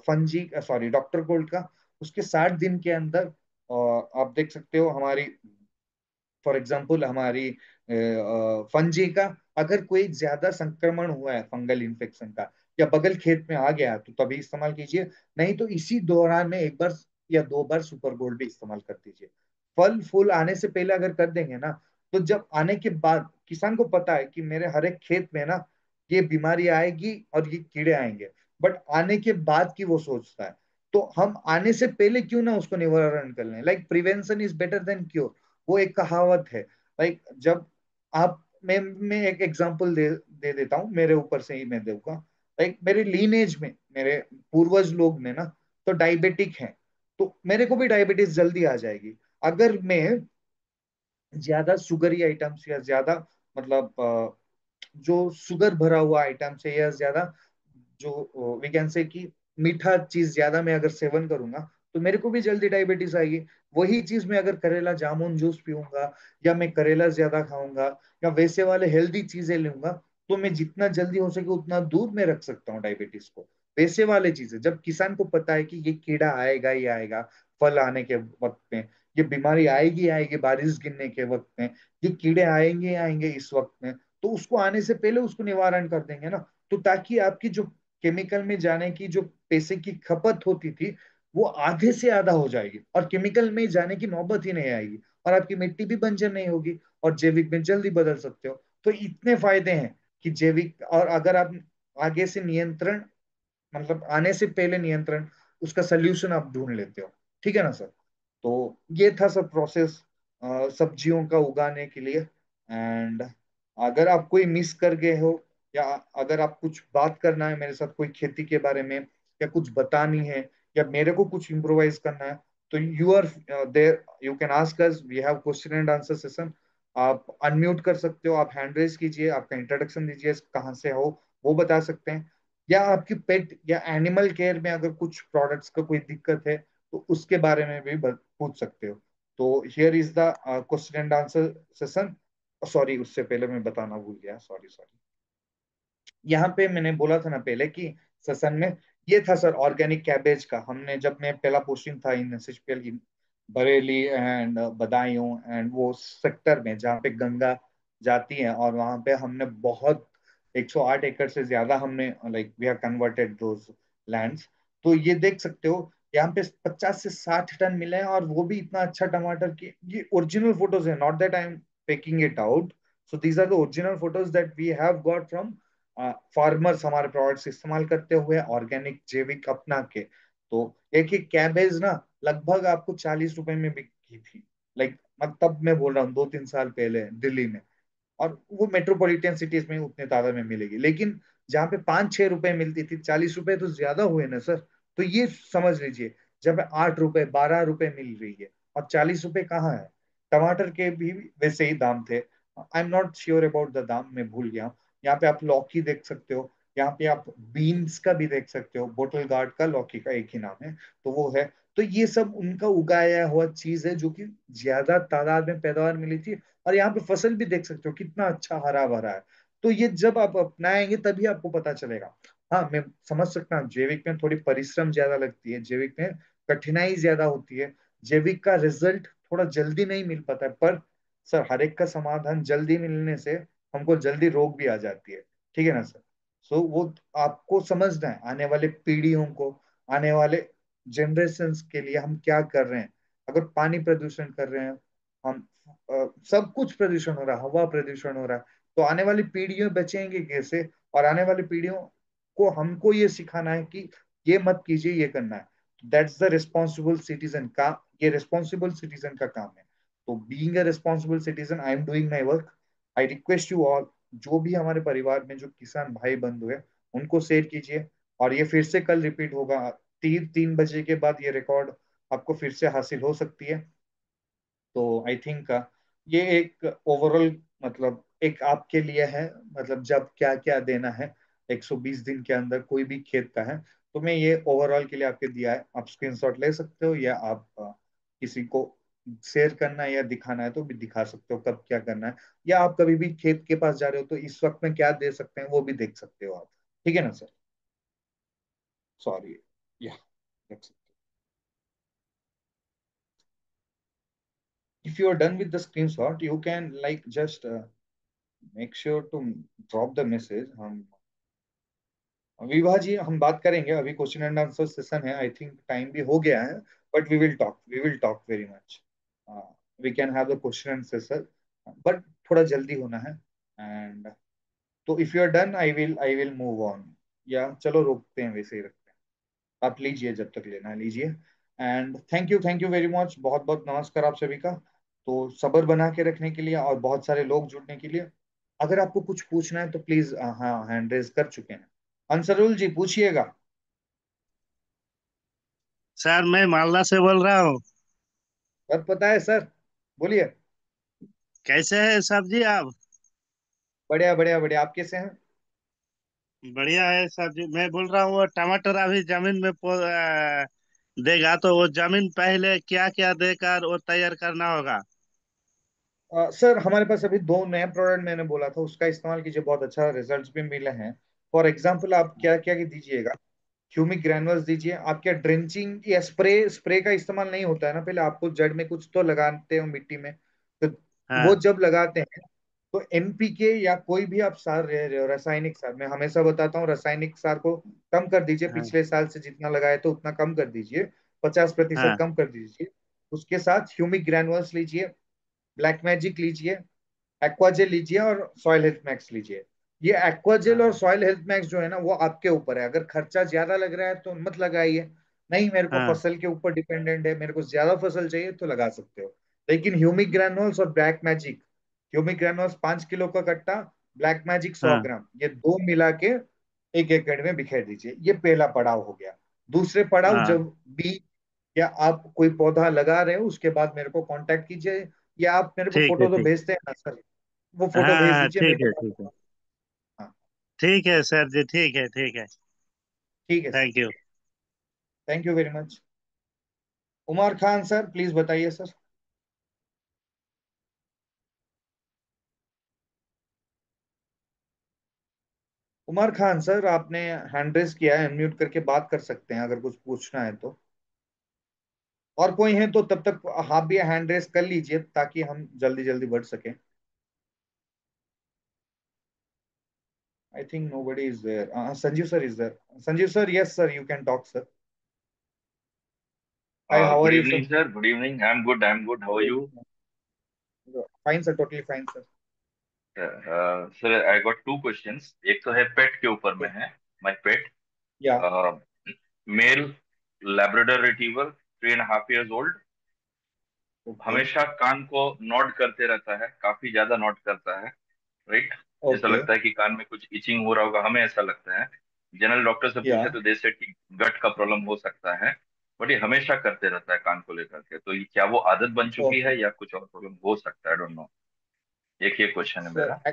फंजी, सॉरी, डॉक्टर गोल्ड का, उसके 60 दिन के अंदर आप देख सकते हो हमारी, फॉर एग्जाम्पल, हमारी फंजी का, अगर कोई ज्यादा संक्रमण हुआ है फंगल इन्फेक्शन का, या बगल खेत में आ गया, तो तभी इस्तेमाल कीजिए। नहीं तो इसी दौरान में एक बार या 2 बार सुपर गोल्ड भी इस्तेमाल कर दीजिए। फल फूल आने से पहले अगर कर देंगे ना, तो जब आने के बाद किसान को पता है कि मेरे हर एक खेत में ना ये बीमारी आएगी और ये कीड़े आएंगे, बट आने के बाद की वो सोचता है। तो हम आने से पहले क्यों ना उसको निवारण कर लें, like prevention is better than cure. वो एक कहावत है। लाइक जब आप, मैं एक एग्जांपल दे देता हूँ, मेरे ऊपर से ही मैं दूंगा। लाइक मेरे लीनेज में, मेरे पूर्वज लोग में ना, तो डायबिटिक है, तो मेरे को भी डायबिटीज जल्दी आ जाएगी अगर मैं ज्यादा सुगरी आइटम्स, या ज्यादा, मतलब जो शुगर भरा हुआ आइटम्स है, या ज्यादा जो वी कैन से कि मीठा चीज ज्यादा मैं अगर सेवन करूंगा, तो मेरे को भी जल्दी डायबिटीज आएगी। वही चीज मैं अगर करेला जामुन जूस पीऊंगा, या मैं करेला ज्यादा खाऊंगा, या वैसे वाले हेल्दी चीजें लूंगा, तो मैं जितना जल्दी हो सके उतना दूर में रख सकता हूँ डायबिटीज को। वैसे वाले चीजें, जब किसान को पता है कि ये कीड़ा आएगा ही आएगा फल आने के वक्त में, ये बीमारी आएगी आएगी बारिश गिरने के वक्त में, ये कीड़े आएंगे आएंगे इस वक्त में, तो उसको आने से पहले उसको निवारण कर देंगे ना। तो ताकि आपकी जो केमिकल में जाने की जो पैसे की खपत होती थी, वो आधे से आधा हो जाएगी, और केमिकल में जाने की नौबत ही नहीं आएगी, और आपकी मिट्टी भी बंजर नहीं होगी, और जैविक में जल्दी बदल सकते हो। तो इतने फायदे हैं कि जैविक, और अगर आप आगे से नियंत्रण, मतलब आने से पहले नियंत्रण, उसका सल्यूशन आप ढूंढ लेते हो। ठीक है ना सर। तो ये था सब प्रोसेस सब्जियों का उगाने के लिए। एंड अगर आप कोई मिस कर गए हो, या अगर आप कुछ बात करना है मेरे साथ कोई खेती के बारे में, या कुछ बतानी है, या मेरे को कुछ इम्प्रोवाइज करना है, तो you are there, you can ask us, we have question and answer session. आप अनम्यूट कर सकते हो, आप हैंड रेज कीजिए, आपका इंट्रोडक्शन दीजिए, कहाँ से हो वो बता सकते हैं, या आपकी पेट या एनिमल केयर में अगर कुछ प्रोडक्ट्स का कोई दिक्कत है, तो उसके बारे में भी पूछ सकते हो। तो here is the question and answer session. Sorry, उससे पहले मैं बताना भूल गया, सॉरी सॉरी। यहाँ पे मैंने बोला था ना पहले कि सेशन में ये था सर, ऑर्गेनिक कैबेज का। हमने जब मैं पहला पोस्टिंग था इन एसएचपीएल की, बरेली एंड बदायूं एंड वो सेक्टर में जहाँ पे गंगा जाती है, और वहां पे हमने बहुत 108 एकड़ से ज्यादा हमने like we have converted those lands. तो ये देख सकते हो यहाँ पे 50 से 60 टन मिले हैं, और वो भी इतना अच्छा टमाटर की। ये ओरिजिनल फोटोज है, not that I am picking it out. So these are the original photos that we have got from farmers, हमारे प्रोडक्ट्स इस्तेमाल करते हुए ऑर्गेनिक जैविक अपना के। तो एक एक कैबेज ना लगभग आपको 40 रुपए में बिकी थी, लाइक तब मैं बोल रहा हूँ 2-3 साल पहले दिल्ली में। और वो मेट्रोपॉलिटन सिटीज में उतने तादाद में मिलेगी, लेकिन जहाँ पे 5-6 रुपए मिलती थी, 40 रुपए तो ज्यादा हुए ना सर। तो ये समझ लीजिए, जब 8 रुपए 12 रुपए मिल रही है और 40 रुपए कहाँ है। टमाटर के भी वैसे ही दाम थे। आई am not sure about the दाम, मैं भूल गया। यहाँ पे आप लौकी देख सकते हो, यहाँ पे आप बीन्स का भी देख सकते हो, बोटल गार्ड का लौकी का एक ही नाम है, तो वो है। तो ये सब उनका उगाया हुआ चीज है जो कि ज्यादा तादाद में पैदावार मिली थी। और यहाँ पे फसल भी देख सकते हो कितना अच्छा हरा भरा है। तो ये जब आप अपनाएंगे तभी आपको पता चलेगा। हाँ, मैं समझ सकता हूँ जैविक में थोड़ी परिश्रम ज्यादा लगती है, जैविक में कठिनाई ज्यादा होती है, जैविक का रिजल्ट थोड़ा जल्दी नहीं मिल पाता है। पर सर हर एक का समाधान जल्दी मिलने से हमको जल्दी रोग भी आ जाती है, ठीक है ना सर। सो वो आपको समझना है, आने वाले पीढ़ियों को, आने वाले जनरेशन्स के लिए हम क्या कर रहे हैं। अगर पानी प्रदूषण कर रहे हैं हम, सब कुछ प्रदूषण हो रहा है, हवा प्रदूषण हो रहा है, तो आने वाली पीढ़ियां बचेंगे कैसे। और आने वाली पीढ़ियों को हमको ये सिखाना है कि ये मत कीजिए, ये करना है। दैट्स द रिस्पॉन्सिबल सिटीजन का, ये रिस्पॉन्सिबल सिटीजन का काम है। तो being a responsible citizen I am doing my work. I request you all, जो भी हमारे परिवार में जो किसान भाई बंधु है, उनको शेयर कीजिए। और ये फिर से कल रिपीट होगा, 3-3 बजे के बाद ये रिकॉर्ड आपको फिर से हासिल हो सकती है। तो आई थिंक ये एक ओवरऑल, मतलब एक आपके लिए है, मतलब जब क्या क्या देना है 120 दिन के अंदर कोई भी खेत का है। तो मैं ये ओवरऑल के लिए आपके दिया है, आप स्क्रीनशॉट ले सकते हो, या आप किसी को शेयर करना है या दिखाना है तो भी दिखा सकते हो कब क्या करना है। या आप कभी भी खेत के पास जा रहे हो तो इस वक्त में क्या दे सकते हैं वो भी देख सकते हो आप, ठीक है ना सर। सॉरी, या if you are done with the screenshot you can like just make sure to drop the message। हम विभा जी हम बात करेंगे, अभी क्वेश्चन एंड आंसर सेशन है, आई थिंक टाइम भी हो गया है। But we will talk very much. We can have the question and session, but थोड़ा जल्दी होना है। एंड तो if you are done I will move on, या चलो रोकते हैं, वैसे ही रखते हैं। आप लीजिए, जब तक लेना है लीजिए। And thank you very much, बहुत बहुत नमस्कार आप सभी का। तो सब्र बना के रखने के लिए और बहुत सारे लोग जुड़ने के लिए। अगर आपको कुछ पूछना है तो प्लीज, हाँ हैंड रेज कर चुके हैं। अंसरुल जी पूछिएगा। सर मैं मालदा से बोल रहा हूँ। सब पता है सर, बोलिए। कैसे है सर जी आप? बढ़िया बढ़िया बढ़िया, आप कैसे हैं। बढ़िया है सर जी। मैं बोल रहा हूँ वो टमाटर अभी जमीन में देगा तो वो जमीन पहले क्या क्या देकर वो तैयार करना होगा? सर हमारे पास अभी दो नए प्रोडक्ट मैंने बोला था, उसका इस्तेमाल कीजिए, बहुत अच्छा रिजल्ट्स भी मिले हैं। फॉर एग्जांपल आप क्या क्या दीजिएगा, ह्यूमिक ग्रैनुअल्स दीजिए। आप क्या ड्रेंचिंग या स्प्रे स्प्रे का इस्तेमाल नहीं होता है ना, पहले आपको जड़ में कुछ तो लगाते हो मिट्टी में। तो वो हाँ जब लगाते हैं तो एनपीके या कोई भी आप सार रह रहे हो, रासायनिक सार, मैं हमेशा बताता हूँ रासायनिक सार को कम कर दीजिए, हाँ पिछले साल से जितना लगाए तो उतना कम कर दीजिए, 50% हाँ कम कर दीजिए। उसके साथ ह्यूमिक ग्रैनुअल्स लीजिए, ब्लैक मैजिक लीजिए, एक्वाजेल लीजिए और सॉइल हेल्थ मैक्स लीजिए। ये एक्वाजेल और हाँ सॉइल हेल्थ मैक्स जो है ना वो आपके ऊपर है, अगर खर्चा ज्यादा लग रहा है तो मत लगाइए। नहीं, मेरे को हाँ फसल के ऊपर डिपेंडेंट है, मेरे को ज्यादा फसल चाहिए तो लगा सकते हो। लेकिन ह्यूमिक ग्रैनुअल्स और black magic, humic granules 5 kilo का कट्टा, ब्लैक मैजिक सौ हाँ ग्राम ये दो मिला के 1 एकड़ में बिखेर दीजिए। ये पहला पड़ाव हो गया। दूसरे पड़ाव, हाँ। जब बीज या आप कोई पौधा लगा रहे हो उसके बाद मेरे को कांटेक्ट कीजिए, या आप मेरे को ठीक है फोटो तो ठीक। भेजते हैं ना सर, वो हाँ फोटो भेज हाँ दीजिए, मैं ठीक है बता ठीक दूँ। है। हाँ, ठीक है सर जी, ठीक है ठीक है। ठीक है सर, थैंक यू। ठीक है। Thank you very much. Umar Khan sir please बताइए सर। उमर खान सर, आपने हैंड रेस किया है, अनम्यूट करके बात कर सकते हैं अगर कुछ पूछना है तो। और कोई है तो तब तक आप भी हैंड रेस कर लीजिए ताकि हम जल्दी जल्दी बढ़ सकें। I think nobody is there. Sanjeev sir is there. Sanjeev sir, yes sir, you can talk sir. Hi, how are Good you sir? evening, sir. Good evening. I'm good. I'm good. How are you? Fine sir, totally fine sir. Sir, I got two questions. एक तो है पेट के ऊपर में Okay. है. My pet, Yeah. male Labrador Retriever, 3.5 years old. Okay. हमेशा कान को Nord करते रहता है, काफी ज्यादा नॉड करता है. राइट. जैसा Okay. लगता है कि कान में कुछ इचिंग हो रहा होगा, हमें ऐसा लगता है. जनरल डॉक्टर से पूछे Yeah. तो दे सेड कि गट का प्रॉब्लम हो सकता है. बट ये हमेशा करते रहता है कान को लेकर के, तो ये क्या वो आदत बन चुकी Okay. है या कुछ और प्रॉब्लम हो सकता है? Don't know. एक ये क्वेश्चन है Sir, मेरा.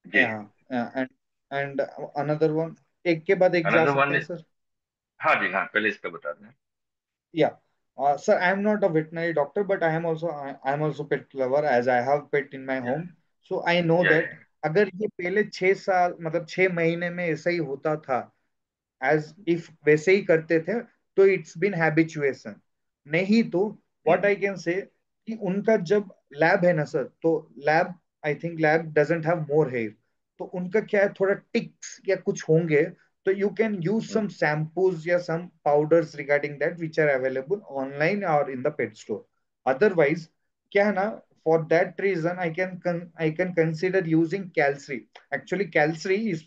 जी. yeah, yeah, and another one, एक के बाद एक जा अनदर सकते वन. हैं सर? हाँ जी, हाँ, पहले इसका बता दें. Yeah. Sir, I am not a veterinary doctor, but I am also pet lover as I have pet in my या home. So I know या that अगर ये पहले 6 साल मतलब 6 महीने में ऐसा ही होता था, एज इफ वैसे ही करते थे, तो इट्स बीन हैबिचुएशन। नहीं तो व्हाट आई कैन से कि उनका जब लैब है ना सर, तो lab, I think lab doesn't have more here, तो उनका क्या है, थोड़ा टिक्स या कुछ होंगे, तो you can use some shampoos या some powders regarding that which are available online और in the pet store. Otherwise क्या है ना, for that reason I can consider using कैल्सरी। एक्चुअली कैल्सरी is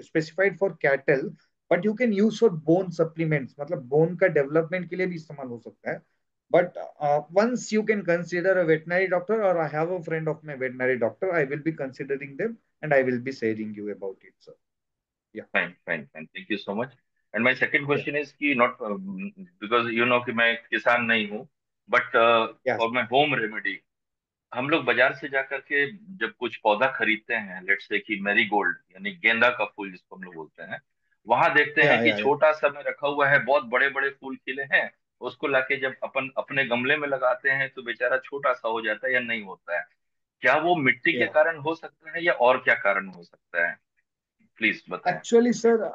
specified for cattle, but you can use for bone supplements, मतलब bone का development के लिए भी इस्तेमाल हो सकता है। But once you can consider a veterinary doctor, or I have a friend of my veterinary doctor, I will be considering them and I will be sharing you about it, sir. Yeah. Fine fine fine, thank you so much. And my second Yeah. Question is कि not because you know कि मैं किसान नहीं हूँ, but Yes. For my home remedy, हम लोग बाजार से जाकर के जब कुछ पौधा खरीदते हैं, लेट्स से कि मैरीगोल्ड यानी गेंदा का फूल जिसको हम लोग बोलते हैं, वहां देखते हैं Yeah, कि yeah, yeah. छोटा सा में रखा हुआ है, बहुत बड़े बड़े फूल खिले हैं. उसको लाके जब अपन अपने गमले में लगाते हैं तो बेचारा छोटा सा हो जाता है या नहीं होता है. क्या वो मिट्टी के Yeah. कारण हो सकता है या और क्या कारण हो सकता है? प्लीज बताएं. एक्चुअली सर,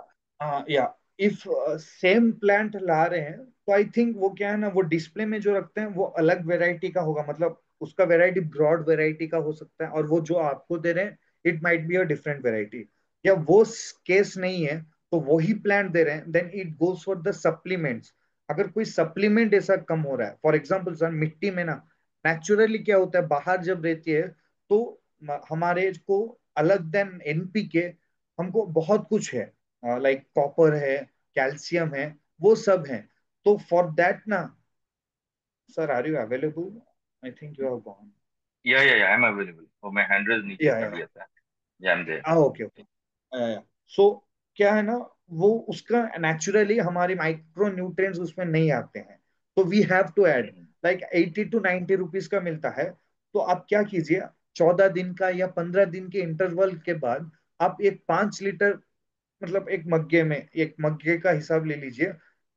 या इफ सेम प्लांट ला रहे हैं, तो आई थिंक वो क्या है ना, वो डिस्प्ले में जो रखते हैं वो अलग वेराइटी का होगा, मतलब उसका वेराइटी ब्रॉड वेराइटी का हो सकता है, और वो जो आपको दे रहे हैं it might be a different variety. या वो केस नहीं है, तो वही प्लांट दे रहे हैं, then it goes for the supplements. अगर कोई सप्लीमेंट ऐसा कम हो रहा है, फॉर एग्जाम्पल सर, मिट्टी में ना नेचुरली क्या होता है, बाहर जब रहती है तो हमारे को अलग देन एनपीके हमको बहुत कुछ है, लाइक कॉपर है, कैल्शियम है, वो सब है। तो फॉर दैट ना sir, are you available? I think you have gone. या आई एम अवेलेबल. वो मैं हैंड रेज नीचे या कर या दिया था. Yeah I am there. Okay okay. So क्या है ना, वो उसका नेचुरली हमारे माइक्रो न्यूट्रिएंट्स उसमें नहीं आते हैं, तो we have to add, like 80 to 90 rupees का मिलता है। तो आप क्या कीजिए, 14 दिन का या 15 दिन के इंटरवल के बाद आप एक 5 लीटर, मतलब एक मग्गे का हिसाब ले लीजिए,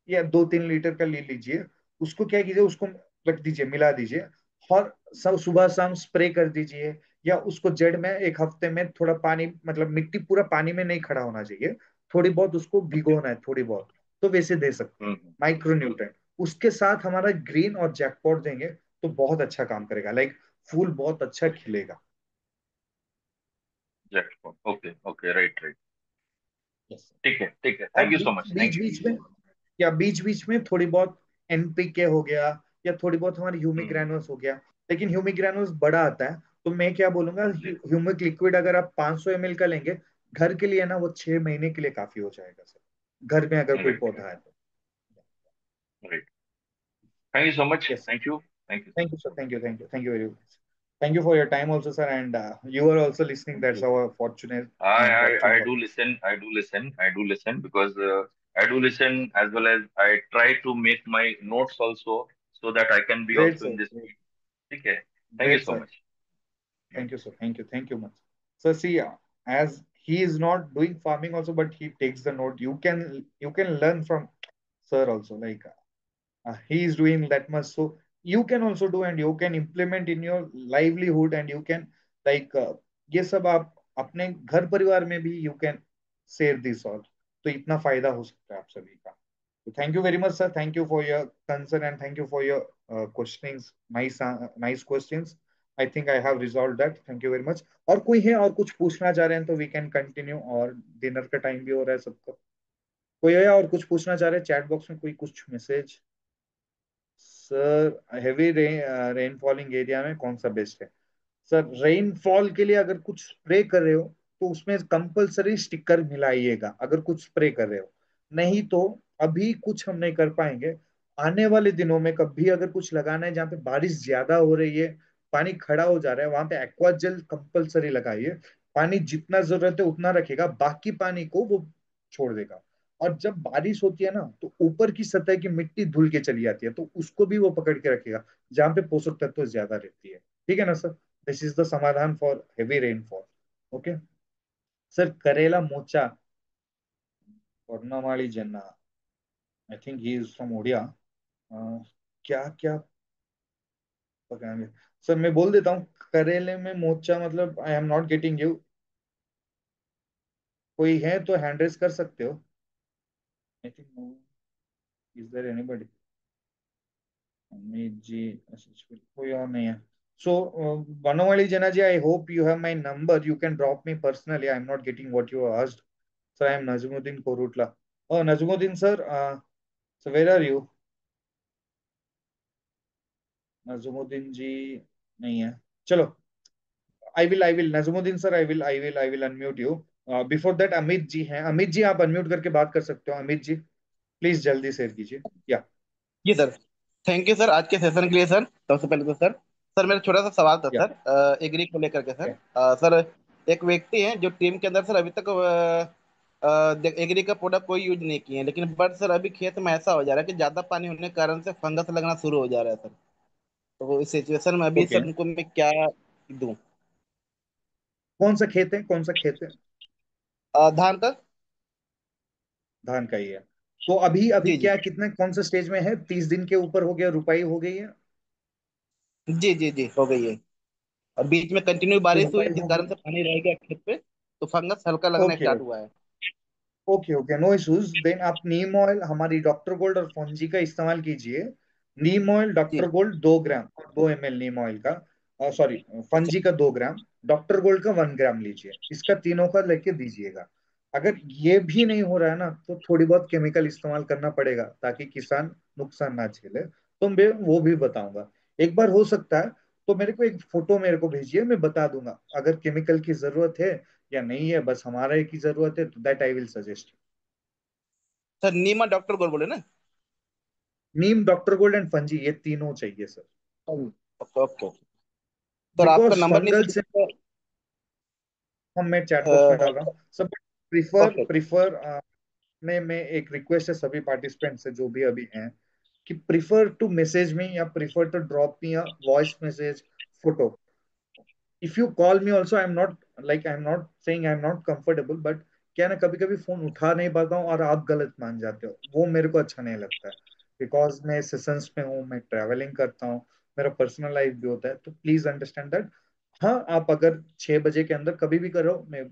या 2-3 लीटर का ले लीजिए। उसको क्या कीजिए, उसको रख दीजिए, मिला दीजिए, और सब सुबह शाम स्प्रे कर दीजिए। या उसको जड़ में एक हफ्ते में थोड़ा पानी, मतलब मिट्टी पूरा पानी में नहीं खड़ा होना चाहिए, थोड़ी बहुत उसको ओके. भिगोना है थोड़ी बहुत, तो वैसे दे सकते हैं माइक्रो न्यूट्रेंट। उसके साथ हमारा ग्रीन और जैकपॉट देंगे तो बहुत अच्छा काम करेगा, लाइक फूल बहुत अच्छा खिलेगा। जैक्ट. Okay okay, right right. Yes. ठीक है ठीक है, और थैंक यू सो बीच मच, बीच थैंक यू. बीच में, या बीच बीच में थोड़ी बहुत एनपीके हो गया, या थोड़ी बहुत हमारी ह्यूमिक हम्म. ग्रैनुल्स हो गया। लेकिन ह्यूमिक ग्रैनुल्स बड़ा आता है, तो मैं क्या बोलूंगा, जी. ह्यूमिक लिक्विड अगर आप 500 ml का लेंगे घर के लिए ना, वो 6 महीने के लिए काफी हो जाएगा सर, घर में अगर कोई राइट पौधा है तो। Right. Thank you so much, yes sir. Thank you. Thank you. Thank you sir, thank you very much. Thank you for your time also, sir, and you are also listening. Thank That's you. our fortunate I fortune for do you. listen. I do listen. I do listen because I do listen as well as I try to make my notes also so that I can be Great, also sir. in this Great, meet. Okay. Thank you great, so sir. much. Thank you, sir. Thank you much. So see, as he is not doing farming also, but he takes the note. You can learn from sir also. Like he is doing that much, so you can also do, and you can implement in your livelihood, and you can like ये सब आप अपने घर परिवार में भी you can share this all. तो इतना फायदा हो सकता है आप सभी का। तो thank you very much sir, thank you for your concern and thank you for your क्वेश्चनिंग्स, nice nice questions. I think I have resolve that, thank you very much. और कोई है और कुछ पूछना चाह रहे हैं तो वी कैन कंटिन्यू, और डिनर का टाइम भी हो रहा है सबका। कोई है और कुछ पूछना चाह रहे हैं चैट बॉक्स में, कोई कुछ message? Sir heavy rain falling area में कौन सा बेस्ट है? सर रेनफॉल के लिए अगर कुछ स्प्रे कर रहे हो तो उसमें कंपलसरी स्टिकर मिलाइएगा, अगर कुछ स्प्रे कर रहे हो। नहीं तो अभी कुछ हम नहीं कर पाएंगे। आने वाले दिनों में कभी अगर कुछ लगाना है जहाँ पे बारिश ज्यादा हो रही है, पानी खड़ा हो जा रहा है, वहां पे एक्वा जेल कंपलसरी लगाइए। पानी जितना जरूरत है उतना रखेगा, बाकी पानी को वो छोड़ देगा। और जब बारिश होती है ना तो ऊपर की सतह की मिट्टी धुल के चली जाती है, तो उसको भी वो पकड़ के रखेगा जहाँ पे पोषक तत्व ज्यादा रहती है। ठीक है ना सर? दिस इज द समाधान for heavy rainfall. Okay sir. करेला मोचा, वर्णमाली जन्ना, I think he is from Odia. क्या क्या पकाएंगे? सर मैं बोल देता हूँ, करेले में मोचा मतलब I am not getting you. कोई है तो हैंड रेस कर सकते हो। I think no. Is there anybody? Amit ji, कोई और नहीं है। सो Banwali Jana ji, I hope you have my number, you can drop me personally, I am not getting what you asked. Sir I am Najmuddin Korutla. Oh, Najmuddin sir, so where are you? Najmuddin ji नहीं है। चलो, I will Najmuddin sir, I will unmute you. Before that Amit ji हैं, अमित जी आप unmute करके बात कर सकते हो, अमित जी प्लीज जल्दी शेयर कीजिए। या जी सर। थैंक यू सर आज के सेशन के लिए सर। सबसे पहले तो सर मेरा छोटा सा सवाल था या सर, एग्री को लेकर के सर। या सर एक व्यक्ति है जो टीम के अंदर सर अभी तक एग्री का प्रोडक्ट कोई यूज नहीं किए हैं, लेकिन बट सर अभी खेत में ऐसा हो जा रहा है कि ज्यादा पानी होने के कारण से फंगस लगना शुरू हो जा रहा है सर। तो इस सिचुएशन में अभी ओके। सर उनको मैं क्या दूं? कौन सा खेत है, कौन सा खेत है? धान का। धान का ही है? तो अभी अभी जी जी क्या, कितने कौन सा स्टेज में है? 30 दिन के ऊपर हो गया, रुपाई हो गई है? जी जी जी हो गई है। और बीच में कंटिन्यू तो बारिश हुई रुपाई जिस हो कारण गई। से पानी रह गया खेत पे, तो फंगस हल्का लगना ओके स्टार्ट हुआ है। Okay okay, no issues. Then आप नीम ऑयल, हमारी डॉक्टर गोल्ड और फंजी का इस्तेमाल कीजिए। नीम ऑयल डॉक्टर जी। गोल्ड 2 ग्राम, 2 ml नीम ऑयल का, सॉरी अच्छा। फंजी का 2 ग्राम, डॉक्टर गोल्ड का 1 ग्राम लीजिए, इसका तीनों का लेके दीजिएगा। अगर ये भी नहीं हो रहा है ना तो थोड़ी बहुत केमिकल इस्तेमाल करना पड़ेगा ताकि किसान नुकसान ना झेले, तो मैं वो भी बताऊंगा। एक बार हो सकता है तो मेरे को एक फोटो मेरे को भेजिए, मैं बता दूंगा अगर केमिकल की जरूरत है या नहीं है, बस हमारा एक ही जरूरत है, तो that I will suggest. Sir नीमा डॉक्टर गोल बोले ना? नीम, डॉक्टर गोल्ड एंड फंजी, ये तीनों चाहिए सर। Okay okay. सर आपका बिकॉज नंबर नहीं फंगल से, सर। हम मैं चैट बॉक्स में डाल रहा ओके हूँ सब। Prefer okay. प्रिफर में एक रिक्वेस्ट है सभी पार्टिसिपेंट से जो भी अभी हैं, कि प्रिफर टू मैसेज मी या prefer to drop me a voice message, photo. If you call me also, I am not saying I am not comfortable, but क्या है ना, कभी कभी फोन उठा नहीं पाता हूँ और आप गलत मान जाते हो, वो मेरे को अच्छा नहीं लगता है। बिकॉज मैं सेशंस में हूँ, मैं ट्रैवलिंग करता हूँ, मेरा पर्सनल लाइफ भी होता है, तो प्लीज अंडरस्टैंड दैट। हाँ, आप अगर 6 बजे के अंदर कभी भी करो, मैं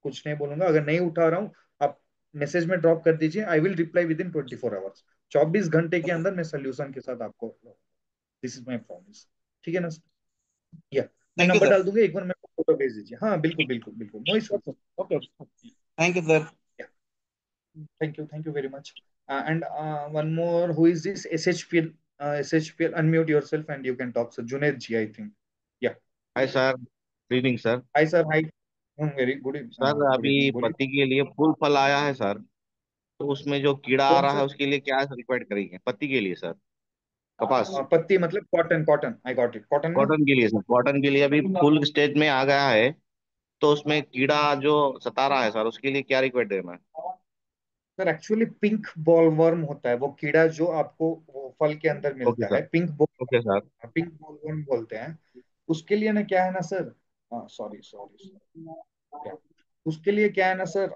कुछ नहीं बोलूंगा। अगर नहीं उठा रहा हूँ, आप मैसेज में ड्रॉप कर दीजिए, I will reply with in 24 hours. 24 घंटे के अंदर मैं सोल्यूशन के साथ आपको, दिस इज माई प्रॉमिस। ठीक है ना? या मैं थैंक यू नंबर सर। डाल दूंगा, एक बार मेरे को फोटो भेज दीजिए। हाँ बिल्कुल बिल्कुल बिल्कुल, no issues. Okay okay. Thank you sir. Thank you very much. And one more, who is this? SHPL, unmute yourself and you can talk, sir. Junaid ji, I think. Yeah. Hi sir, good evening sir. Hi sir, hi. Very good, sir good अभी evening, बोलिए। पत्ती के लिए फूल फल आया है sir, तो उसमें जो कीड़ा आ कौन रहा सा? है उसके लिए क्या रिक्वायर्ड करेंगे पत्ती के लिए सर? कपास। पत्ती मतलब cotton, cotton, I got it, cotton ना? कॉटन के लिए सर, कॉटन के लिए अभी फुल स्टेज में आ गया है, तो उसमें कीड़ा जो सता रहा है सर उसके लिए क्या रिक्वायर्ड देना है? Sir actually pink ball worm होता है वो कीड़ा जो आपको वो फल के अंदर ओके मिलता है, sir. Okay sir. Pink ball worm बोलते हैं। उसके लिए ना क्या है ना सर, सॉरी सॉरी सॉरी, या उसके लिए क्या है ना सर,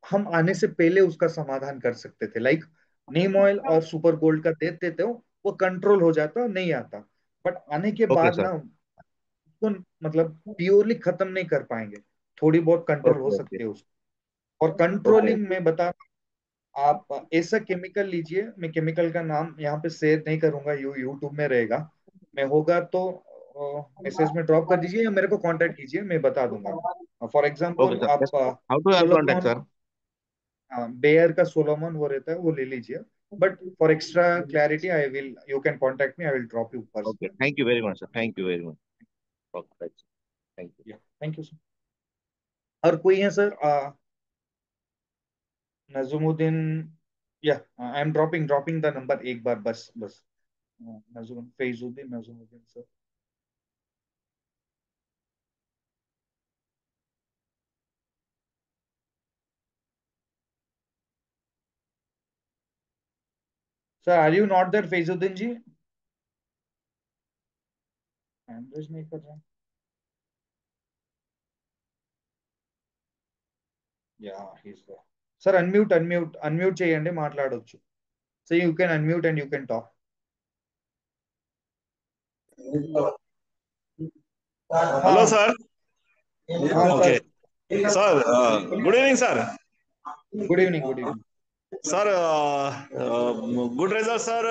हम आने से पहले उसका समाधान कर सकते थे, लाइक नीम ऑयल और सुपर गोल्ड का देते थे, वो कंट्रोल हो जाता, नहीं आता। बट आने के ओके बाद सर। ना उसको मतलब प्योरली खत्म नहीं कर पाएंगे, थोड़ी बहुत कंट्रोल हो ओके ओके। सकती है उसको। और कंट्रोलिंग में बता, आप ऐसा केमिकल लीजिए, मैं केमिकल का नाम यहाँ पे शेयर नहीं करूंगा, यूट्यूब में रहेगा। मैं होगा तो मैसेज में ड्रॉप कर दीजिए या मेरे को कांटेक्ट कीजिए, मैं बता दूंगा। फॉर ओके एग्जांपल सर, आप how to have contact Solomon, sir? बेयर का सोलोमन वो रहता है, वो ले लीजिए। But for extra clarity I will, you can contact me, I will drop you okay, personally. Thank you very much sir, thank you very much. Okay, thank you. Yeah thank you sir. और कोई है sir? Najmuddin, yeah I am dropping the number एक बार, बस बस। Najam Faizuddin, Najmuddin sir. Sir are you not there Faizuddin ji? Hand नहीं कर रहे। Yeah he's there. Sir unmute చేయండి, మాట్లాడొచ్చు. So you can unmute and you can talk. Hello हाँ सर। हाँ ओके सर, सर, बोलिए। Good evening sir. Good evening, good evening. Sir, good result sir.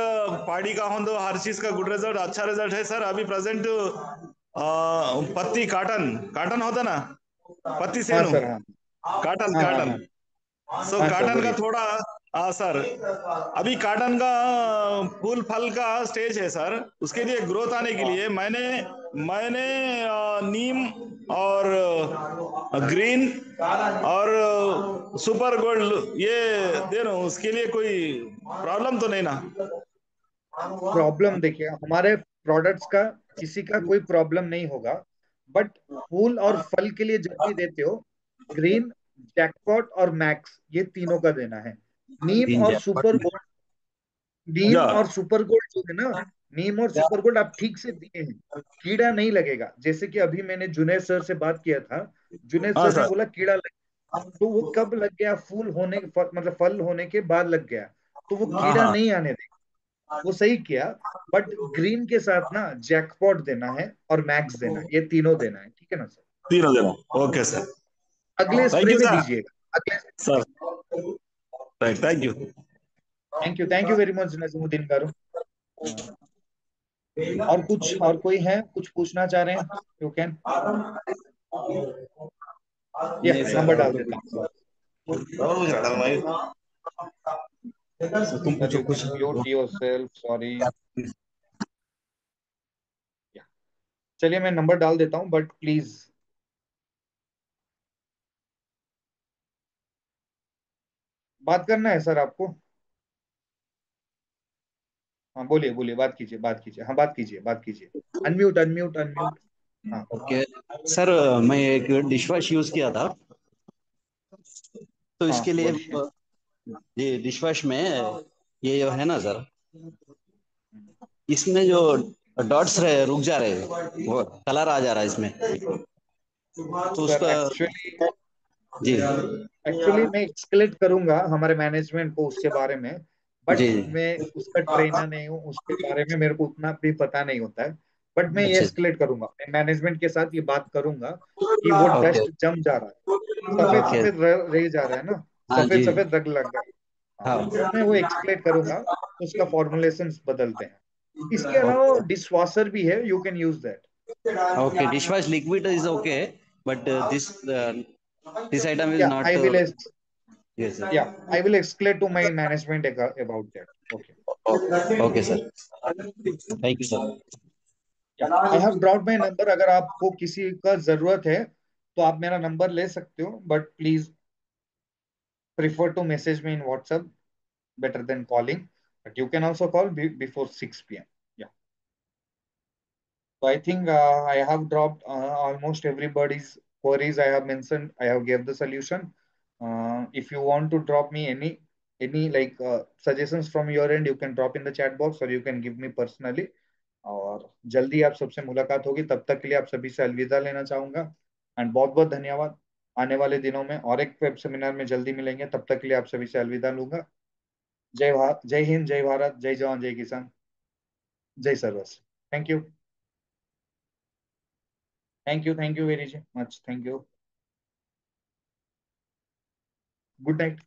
Party का हो तो हर चीज का गुड रिजल्ट, अच्छा रिजल्ट है सर। अभी प्रेजेंट पत्ती काटन काटन होता ना, पत्ती हाँ सेनु, सर, हाँ काटन हाँ हाँ काटन। हाँ सो हाँ सर, काटन का बोलिए। थोड़ा, हाँ सर, अभी काटन का फूल फल का स्टेज है सर। उसके लिए ग्रोथ आने के लिए मैंने मैंने नीम और ग्रीन और सुपर गोल्ड ये दे रहा हूँ। उसके लिए कोई प्रॉब्लम तो नहीं ना? प्रॉब्लम देखिए, हमारे प्रोडक्ट्स का किसी का कोई प्रॉब्लम नहीं होगा। बट फूल और फल के लिए जब भी देते हो, ग्रीन, जैकपॉट और मैक्स, ये तीनों का देना है। नीम तीन और जैक सुपर गोल्ड, या, नीम और सुपर गोल्ड जो है ना, नीम और सुपर गोल्ड आप ठीक से दिए हैं, कीड़ा नहीं लगेगा। जैसे कि अभी मैंने जुनेद सर से बात किया था, जुनेद हाँ सर ने सर। बोला कीड़ा लग, तो वो कब लग गया? फूल होने मतलब फल होने के बाद लग गया। तो वो हाँ कीड़ा हाँ, नहीं आने देगा, वो सही किया। बट ग्रीन के साथ ना जैकपॉट देना है और मैक्स देना है, ये तीनों देना है, ठीक है ना सर? तीनों देना। ओके सर, अगले थैंक स्प्रे यू में सर। दीजिएगा, अगले। Sir, thank you. Thank you very much Najmuddin garu. और कुछ, और कोई है कुछ पूछना चाह रहे हैं? यू कैन, या नहीं नंबर सर, और डाल तो देता हूँ। और कुछ रहा भाई। तुम सर पूछो यू कुछ। Can mute your self, sorry. चलिए मैं नंबर डाल देता हूँ, बट प्लीज बात करना है सर आपको। हाँ बोलिए बोलिए, बात कीजिए, बात कीजिए, हाँ बात कीजिए, बात कीजिए। Unmute unmute unmute. हाँ ओके सर, मैं एक डिश वॉश यूज किया था, तो हाँ इसके लिए बोलिए। ये डिश वॉश में ये जो है ना सर, इसमें जो डॉट्स रहे रुक जा रहे, वो कलर आ जा रहा है इसमें, तो सर उसका। जी एक्चुअली मैं एक्सकेलेट करूंगा हमारे मैनेजमेंट को उसके बारे में। बट जी। मैं उसका ट्रेनर नहीं हूँ, उसके बारे में मेरे को उतना भी पता नहीं होता है। बट मैं ये अच्छा। एस्केलेट करूंगा, मैं मैनेजमेंट के साथ ये बात करूंगा कि वो ओके डस्ट जम जा रहा है, सफेद ओके। सफेद रह जा रहा है ना, हाँ सफेद जी। सफेद रंग लग गया। हाँ, हाँ। तो मैं वो एक्सकेलेट करूंगा, तो उसका फॉर्मुलेशन बदलते हैं। इसके अलावा ओके डिश वॉशर भी है, you can use that. Okay, dish wash liquid is okay, but this item is yeah not. I will, yes yeah sir. I will escalate to my management about that. Okay. Okay sir, thank you sir. Yeah I have drop my number, अगर आपको किसी का जरूरत है तो आप मेरा number ले सकते हो, but please prefer to message me in WhatsApp, better than calling. But you can also call before 6 p.m. Yeah. So I think I have dropped almost everybody's queries. I have mentioned, I have gave the solution. If you want to drop me any like suggestions from your end, you can drop in the chat box or you can give me personally. और जल्दी आप सबसे मुलाकात होगी, तब तक के लिए आप सभी से अलविदा लेना चाहूंगा। एंड बहुत बहुत धन्यवाद। आने वाले दिनों में और एक वेब सेमिनार में जल्दी मिलेंगे, तब तक के लिए आप सभी से अलविदा लूंगा। जय भारत, जय हिंद, जय भारत, जय जवान, जय किसान, जय सर्वस। Thank you, thank you, thank you very much, thank you. Good night.